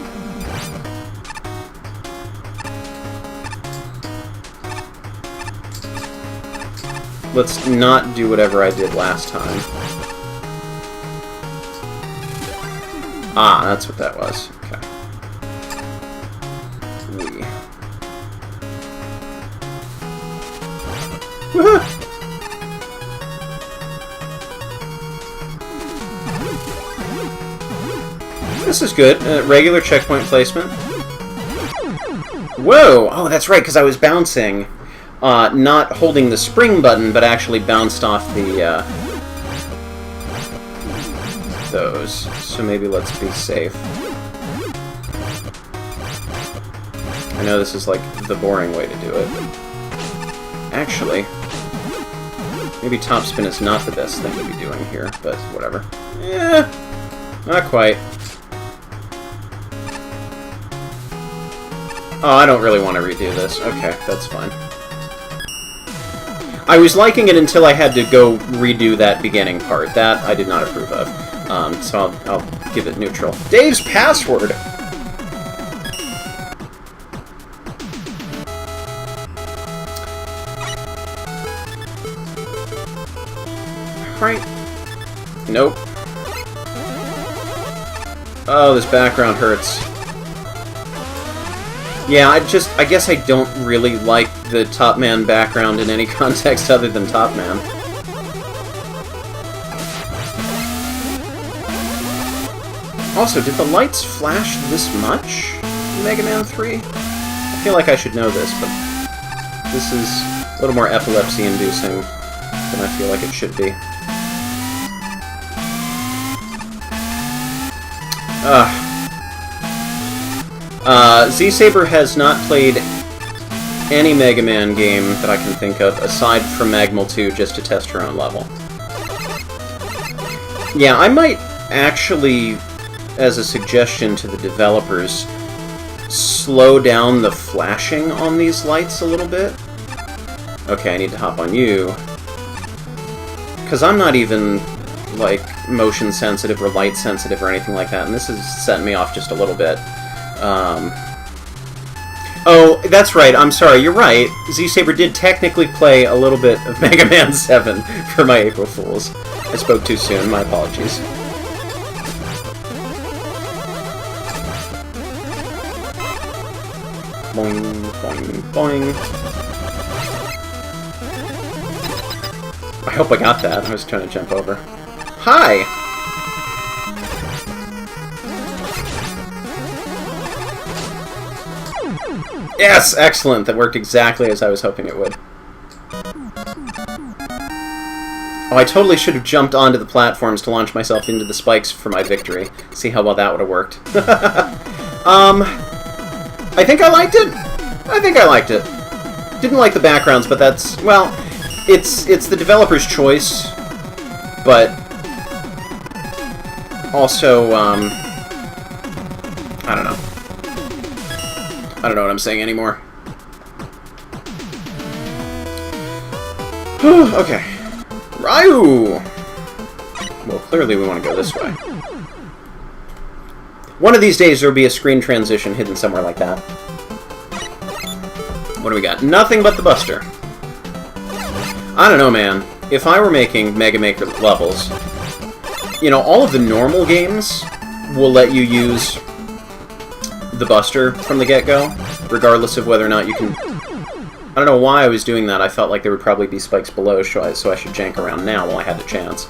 Let's not do whatever I did last time. Ah, that's what that was. Okay. Woohoo! This is good. Regular checkpoint placement. Whoa! Oh, that's right, because I was bouncing. Not holding the spring button, but actually bounced off the, those. So maybe let's be safe. I know this is, like, the boring way to do it. Actually, maybe top spin is not the best thing to be doing here, but whatever. Yeah, not quite. Oh, I don't really want to redo this. Okay, that's fine. I was liking it until I had to go redo that beginning part. That I did not approve of. So I'll give it neutral. Dave's password! Right. Nope. Oh, this background hurts. Yeah, I guess I don't really like the Top Man background in any context other than Top Man. Also, did the lights flash this much in Mega Man 3? I feel like I should know this, but this is a little more epilepsy-inducing than I feel like it should be. Z-Saber has not played any Mega Man game that I can think of, aside from Magmal 2, just to test her own level. Yeah, I might actually, as a suggestion to the developers, slow down the flashing on these lights a little bit. Okay, I need to hop on you. Because I'm not even, like, motion sensitive or light sensitive or anything like that, and this is setting me off just a little bit. Oh, that's right, I'm sorry, you're right. Z-Saber did technically play a little bit of Mega Man 7 for my April Fools. I spoke too soon, my apologies. Boing, boing, boing. I hope I got that. I was trying to jump over. Hi! Yes! Excellent! That worked exactly as I was hoping it would. Oh, I totally should have jumped onto the platforms to launch myself into the spikes for my victory. See how well that would have worked. I think I liked it. I think I liked it. Didn't like the backgrounds, but that's... well, it's the developer's choice, but... also, I don't know. I don't know what I'm saying anymore. Okay. Ryu! Well, clearly we want to go this way. One of these days there will be a screen transition hidden somewhere like that. What do we got? Nothing but the Buster. I don't know, man. If I were making Mega Maker levels, you know, all of the normal games will let you use the Buster from the get-go, regardless of whether or not you can... I don't know why I was doing that. I felt like there would probably be spikes below, so I should jank around now while I had the chance.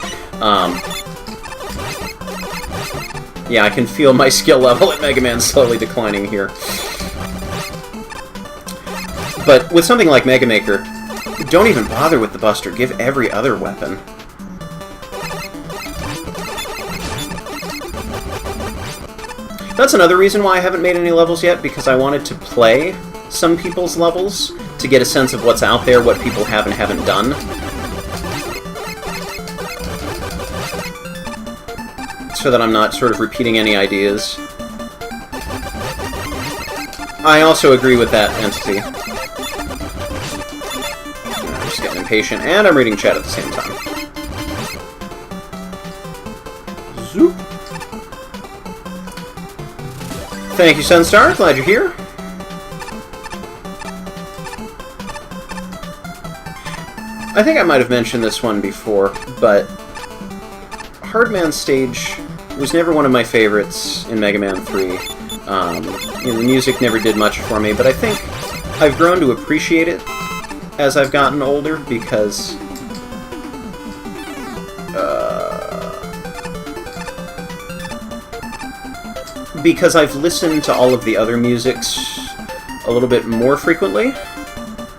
Yeah, I can feel my skill level at Mega Man slowly declining here. But with something like Mega Maker, don't even bother with the Buster. Give every other weapon. That's another reason why I haven't made any levels yet, because I wanted to play some people's levels to get a sense of what's out there, what people have and haven't done. So that I'm not sort of repeating any ideas. I also agree with that entity. I'm just getting impatient, and I'm reading chat at the same time. Zoop. Thank you, Sunstar. Glad you're here. I think I might have mentioned this one before, but Hardman stage was never one of my favorites in Mega Man 3. You know, the music never did much for me, but I think I've grown to appreciate it as I've gotten older, because I've listened to all of the other musics a little bit more frequently.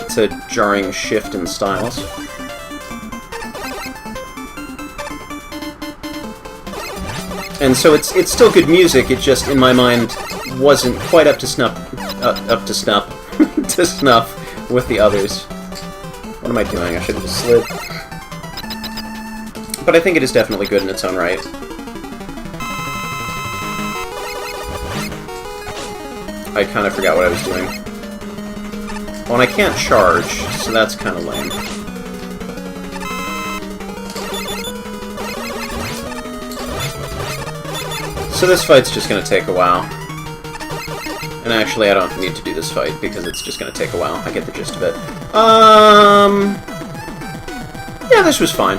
It's a jarring shift in styles. And so it's still good music, it just, in my mind, wasn't quite up to snuff to snuff with the others. What am I doing? I should have just slid. But I think it is definitely good in its own right. I kind of forgot what I was doing. Oh, and I can't charge, so that's kind of lame. So this fight's just going to take a while. And actually, I don't need to do this fight, because it's just going to take a while. I get the gist of it. Yeah, this was fine.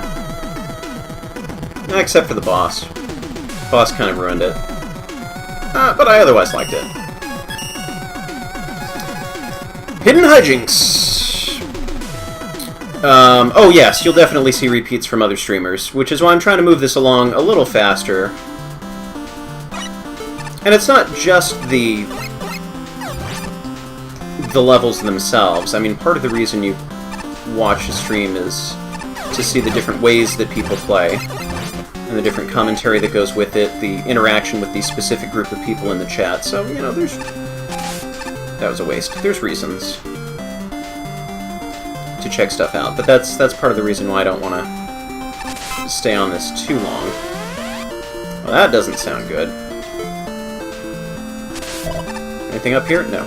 Except for the boss. The boss kind of ruined it. But I otherwise liked it. Hidden Hijinks! Oh yes, you'll definitely see repeats from other streamers, which is why I'm trying to move this along a little faster. And it's not just the levels themselves. I mean, part of the reason you watch a stream is to see the different ways that people play, and the different commentary that goes with it, the interaction with the specific group of people in the chat. So, you know, there's... That was a waste. There's reasons to check stuff out, but that's part of the reason why I don't want to stay on this too long. Well, that doesn't sound good. Anything up here? No.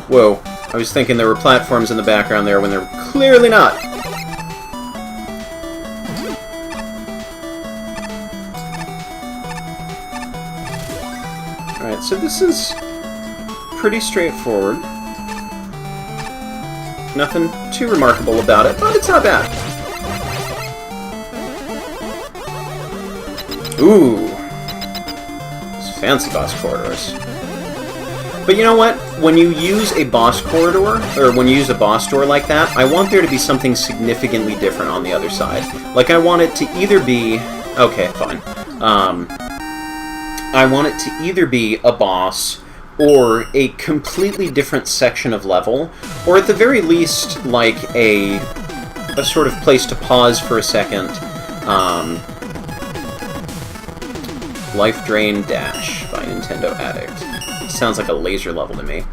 Whoa. I was thinking there were platforms in the background there when they're clearly not. Alright, so this is pretty straightforward. Nothing too remarkable about it, but it's not bad. Ooh. Those fancy boss corridors. But you know what? When you use a boss corridor, or when you use a boss door like that, I want there to be something significantly different on the other side. Like, I want it to either be... Okay, fine. I want it to either be a boss, or a completely different section of level, or at the very least, like, a sort of place to pause for a second. Life Drain Dash by Nintendo Addict. Sounds like a laser level to me.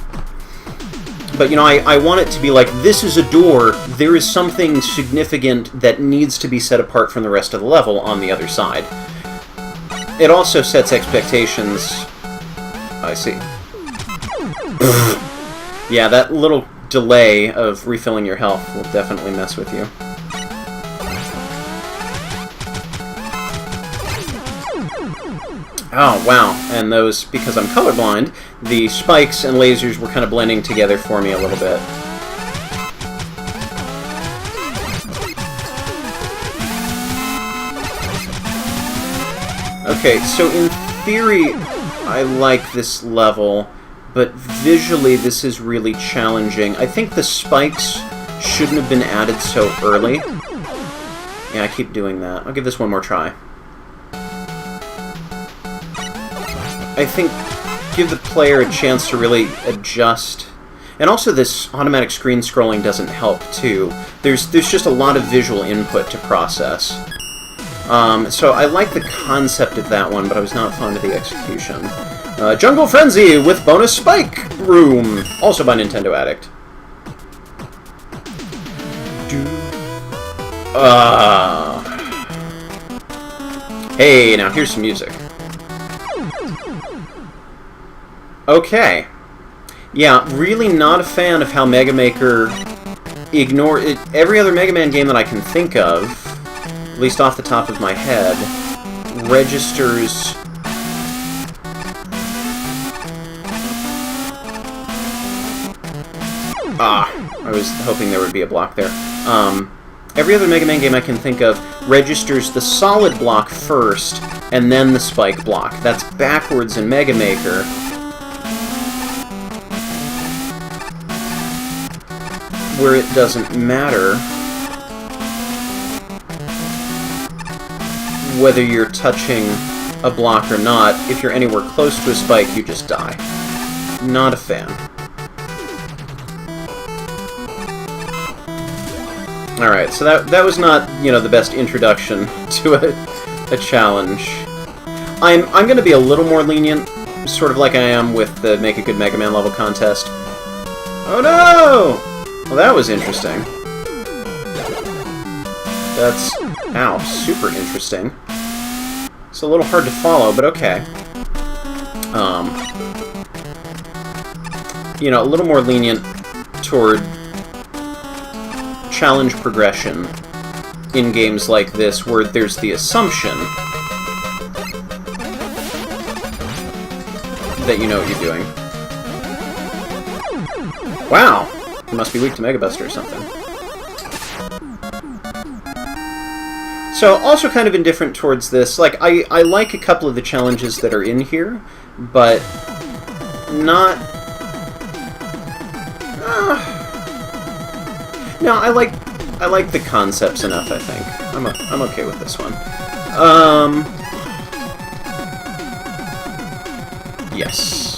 But, you know, I want it to be like, this is a door, there is something significant that needs to be set apart from the rest of the level on the other side. It also sets expectations... I see. Yeah, that little delay of refilling your health will definitely mess with you. Oh, wow. And those, because I'm colorblind, the spikes and lasers were kind of blending together for me a little bit. Okay, so in theory, I like this level, but visually this is really challenging. I think the spikes shouldn't have been added so early. Yeah, I keep doing that. I'll give this one more try. I think give the player a chance to really adjust. And also this automatic screen scrolling doesn't help, too. There's just a lot of visual input to process. So I like the concept of that one, but I was not fond of the execution. Jungle Frenzy with bonus Spike Room, also by Nintendo Addict. Hey, now here's some music. Okay. Yeah, really not a fan of how Mega Maker every other Mega Man game that I can think of, at least off the top of my head, registers... I was hoping there would be a block there. Every other Mega Man game I can think of registers the solid block first, and then the spike block. That's backwards in Mega Maker. Where it doesn't matter whether you're touching a block or not. If you're anywhere close to a spike, you just die. Not a fan. Alright, so that was not, you know, the best introduction to a challenge. I'm going to be a little more lenient, sort of like I am with the Make a Good Mega Man level contest. Oh no! Well, that was interesting. That's, ow, super interesting. It's a little hard to follow, but okay. You know, a little more lenient toward challenge progression in games like this, where there's the assumption that you know what you're doing. Wow! You must be weak to Mega Buster or something. So, also kind of indifferent towards this. Like, I like a couple of the challenges that are in here, but not... No, I like the concepts enough, I think. I'm okay with this one. Yes.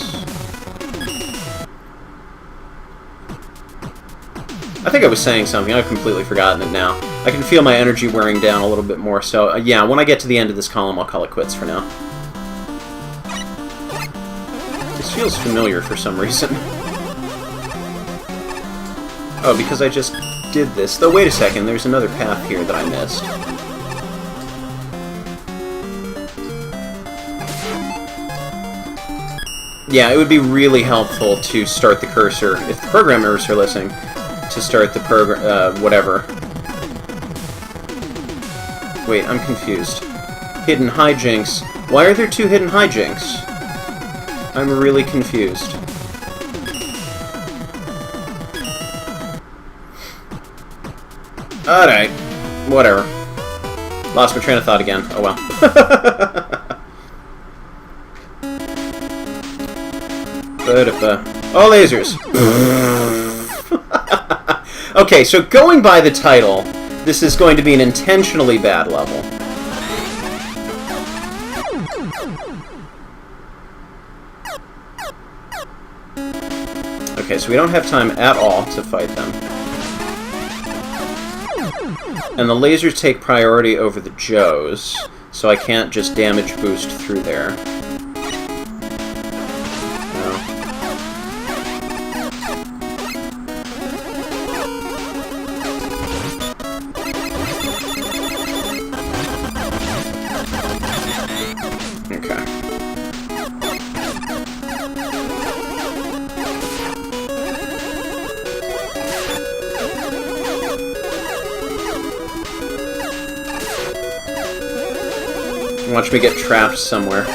I think I was saying something. I've completely forgotten it now. I can feel my energy wearing down a little bit more, so yeah, when I get to the end of this column, I'll call it quits for now. This feels familiar for some reason. Oh, because I just did this. Though, wait a second, there's another path here that I missed. Yeah, it would be really helpful to start the cursor, if the programmers are listening, to start the program, whatever. Wait, I'm confused. Hidden Hijinks. Why are there two hidden Hijinks? I'm really confused. Alright. Whatever. Lost my train of thought again. Oh well. Oh, lasers! Okay, so going by the title, this is going to be an intentionally bad level. Okay, so we don't have time at all to fight them. And the lasers take priority over the Joes, so I can't just damage boost through there. No. Okay. Watch me get trapped somewhere.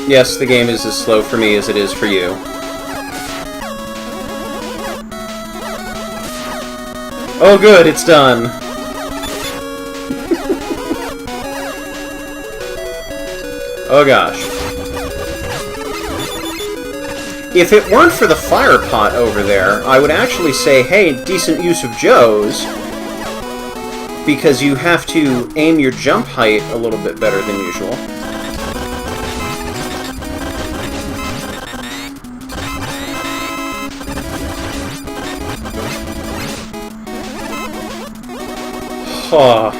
Yes, the game is as slow for me as it is for you. Oh good, it's done! Oh gosh. If it weren't for the fire pot over there, I would actually say, hey, decent use of Joes. because you have to aim your jump height a little bit better than usual. Huh.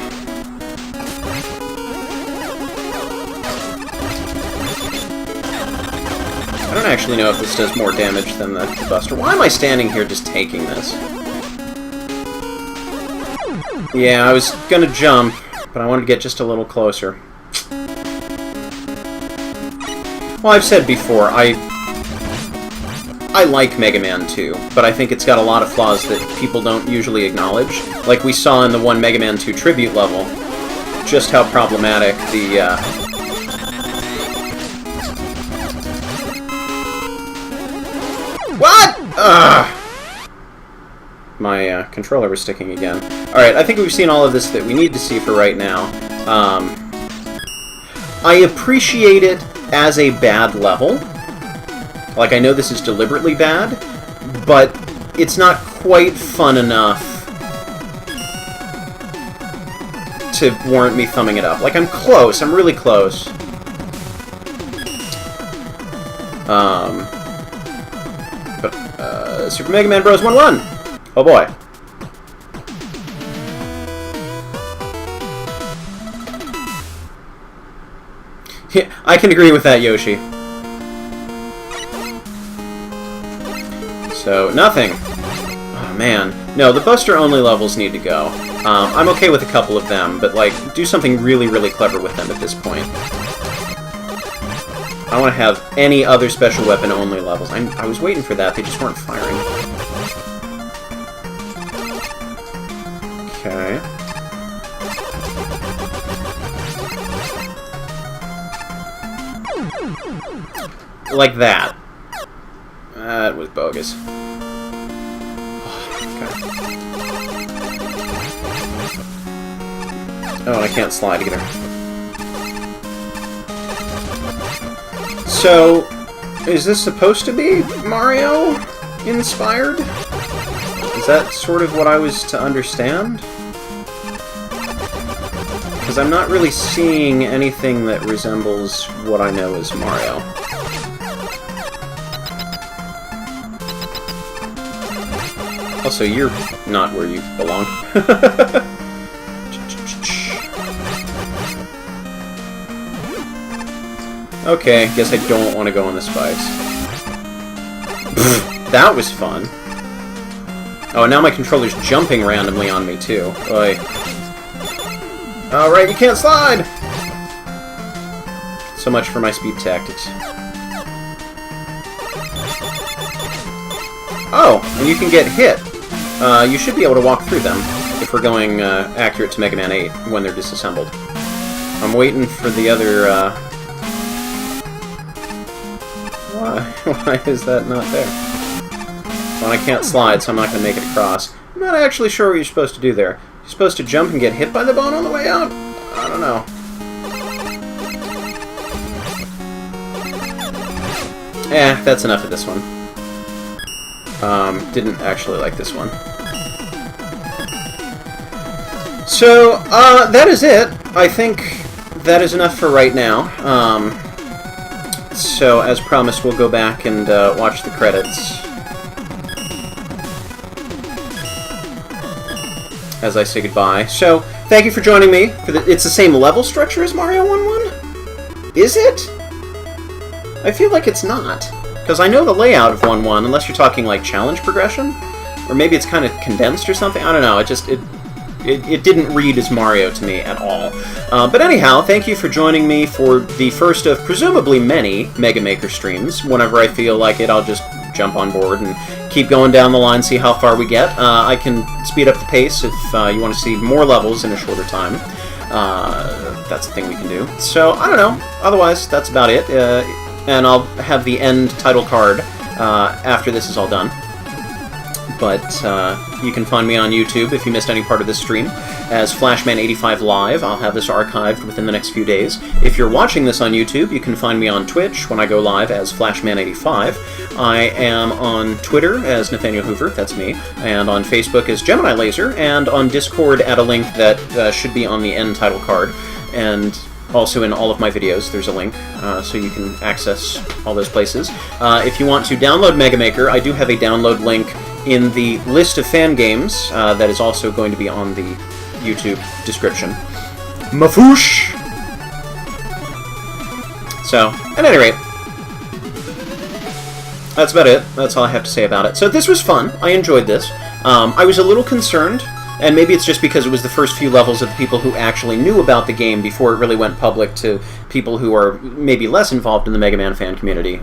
I don't actually know if this does more damage than the Buster. Why am I standing here just taking this? Yeah, I was gonna jump, but I wanted to get just a little closer. Well, I've said before, I like Mega Man 2, but I think it's got a lot of flaws that people don't usually acknowledge. Like we saw in the one Mega Man 2 tribute level, just how problematic the, What?! Ugh! My controller was sticking again. Alright, I think we've seen all of this that we need to see for right now. I appreciate it as a bad level. Like, I know this is deliberately bad, but it's not quite fun enough to warrant me thumbing it up. Like, I'm close. I'm really close. Super Mega Man Bros. 1-1! Oh boy. Yeah, I can agree with that, Yoshi. So, nothing. Oh, man. No, the Buster-only levels need to go. I'm okay with a couple of them, but, like, do something really, really clever with them at this point. I don't want to have any other special weapon-only levels. I was waiting for that, they just weren't firing. Okay. Like that. That was bogus. Okay. Oh, and I can't slide either. So, is this supposed to be Mario inspired? Is that sort of what I was to understand? Because I'm not really seeing anything that resembles what I know as Mario. Also, you're not where you belong. Okay, guess I don't want to go on the spikes. That was fun. Oh, and now my controller's jumping randomly on me, too. Oy. Alright, you can't slide! So much for my speed tactics. Oh, and you can get hit. You should be able to walk through them if we're going accurate to Mega Man 8 when they're disassembled. I'm waiting for the other... Why is that not there? Well, I can't slide, so I'm not going to make it across. I'm not actually sure what you're supposed to do there. You're supposed to jump and get hit by the bone on the way out? I don't know. That's enough of this one. Didn't actually like this one. So, that is it. I think that is enough for right now. So, as promised, we'll go back and watch the credits. As I say goodbye. So, thank you for joining me. It's the same level structure as Mario 1-1? Is it? I feel like it's not. Because I know the layout of 1-1, unless you're talking like challenge progression. Or maybe it's kind of condensed or something. I don't know. It didn't read as Mario to me at all. But anyhow, thank you for joining me for the first of presumably many Mega Maker streams. Whenever I feel like it, I'll just jump on board and keep going down the line, see how far we get. I can speed up the pace if you want to see more levels in a shorter time. That's a thing we can do. So, I don't know. Otherwise, that's about it. And I'll have the end title card after this is all done. But, You can find me on YouTube if you missed any part of this stream as Flashman85 Live. I'll have this archived within the next few days. If you're watching this on YouTube, you can find me on Twitch when I go live as Flashman85. I am on Twitter as Nathaniel Hoover, that's me, and on Facebook as Gemini Laser, and on Discord at a link that should be on the end title card. And also in all of my videos, there's a link, so you can access all those places. If you want to download Mega Maker, I do have a download link in the list of fan games that is also going to be on the YouTube description. Mafoosh! So, at any rate, that's about it. That's all I have to say about it. So this was fun. I enjoyed this. I was a little concerned, and maybe it's just because it was the first few levels of the people who actually knew about the game before it really went public to people who are maybe less involved in the Mega Man fan community.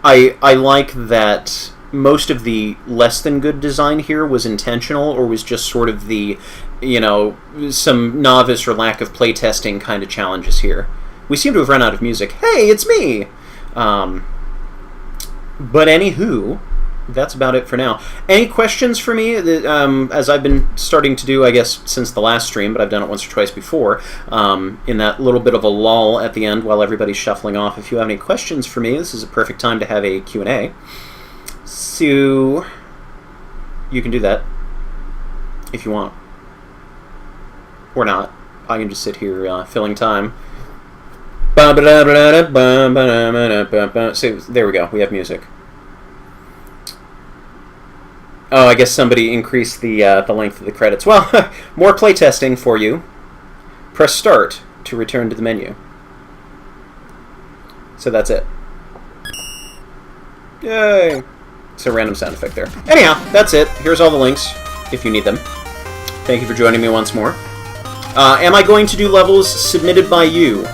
I like that most of the less than good design here was intentional, or was just sort of the, you know, some novice or lack of playtesting kind of challenges here. We seem to have run out of music. Hey, it's me! But anywho, that's about it for now. Any questions for me? As I've been starting to do, I guess, since the last stream, but I've done it once or twice before, in that little bit of a lull at the end while everybody's shuffling off. If you have any questions for me, this is a perfect time to have a Q&A. So, you can do that if you want. Or not. I can just sit here filling time. So, there we go. We have music. Oh, I guess somebody increased the length of the credits. Well, more playtesting for you. Press start to return to the menu. So that's it. Yay! It's a random sound effect there. Anyhow, that's it. Here's all the links, if you need them. Thank you for joining me once more. Am I going to do levels submitted by you?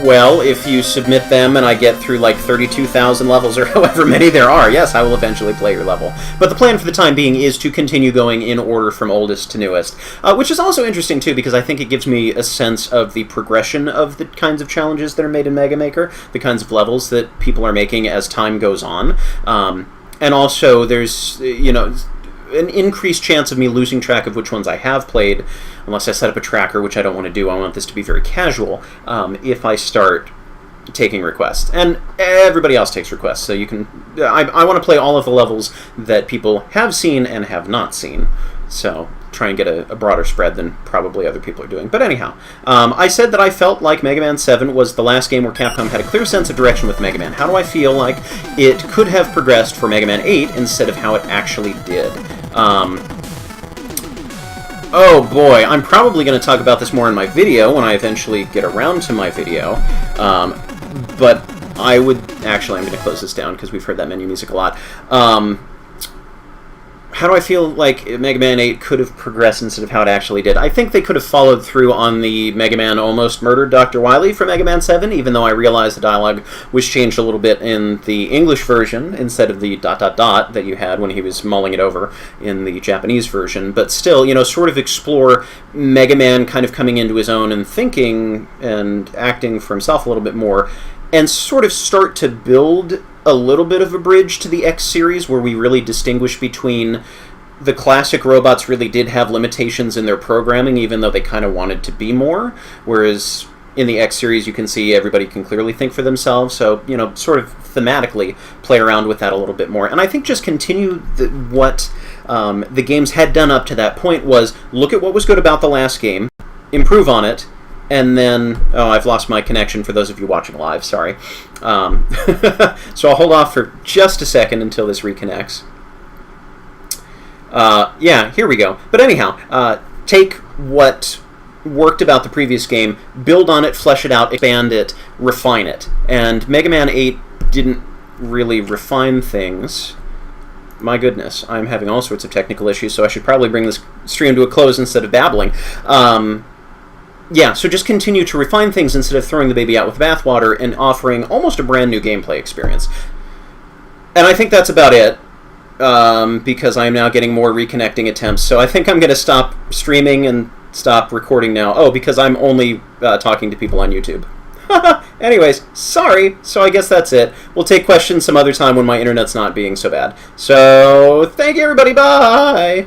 Well, if you submit them and I get through like 32,000 levels or however many there are, yes, I will eventually play your level. But the plan for the time being is to continue going in order from oldest to newest, which is also interesting too, because I think it gives me a sense of the progression of the kinds of challenges that are made in Mega Maker, the kinds of levels that people are making as time goes on. And also, there's, you know, an increased chance of me losing track of which ones I have played, unless I set up a tracker, which I don't want to do. I want this to be very casual, if I start taking requests. And everybody else takes requests, so you can... I want to play all of the levels that people have seen and have not seen, so try and get a broader spread than probably other people are doing. But anyhow, I said that I felt like Mega Man 7 was the last game where Capcom had a clear sense of direction with Mega Man. How do I feel like it could have progressed for Mega Man 8 instead of how it actually did? Oh boy, I'm probably going to talk about this more in my video when I eventually get around to my video. But I would... Actually, I'm going to close this down because we've heard that menu music a lot. How do I feel like Mega Man 8 could have progressed instead of how it actually did? I think they could have followed through on the Mega Man almost murdered Dr. Wily for Mega Man 7, even though I realized the dialogue was changed a little bit in the English version instead of the ... that you had when he was mulling it over in the Japanese version. But still, you know, sort of explore Mega Man kind of coming into his own and thinking and acting for himself a little bit more, and sort of start to build a little bit of a bridge to the X series where we really distinguish between the classic robots really did have limitations in their programming, even though they kind of wanted to be more, whereas in the X series you can see everybody can clearly think for themselves, so, you know, sort of thematically play around with that a little bit more. And I think just continue what the games had done up to that point was look at what was good about the last game, improve on it, and then... Oh, I've lost my connection for those of you watching live, sorry. So I'll hold off for just a second until this reconnects. Yeah, here we go. But anyhow, take what worked about the previous game, build on it, flesh it out, expand it, refine it. And Mega Man 8 didn't really refine things. My goodness, I'm having all sorts of technical issues, so I should probably bring this stream to a close instead of babbling. Yeah, so just continue to refine things instead of throwing the baby out with bathwater and offering almost a brand new gameplay experience. And I think that's about it, because I am now getting more reconnecting attempts, so I think I'm going to stop streaming and stop recording now. Oh, because I'm only talking to people on YouTube. Anyways, sorry, so I guess that's it. We'll take questions some other time when my internet's not being so bad. So, thank you everybody, bye!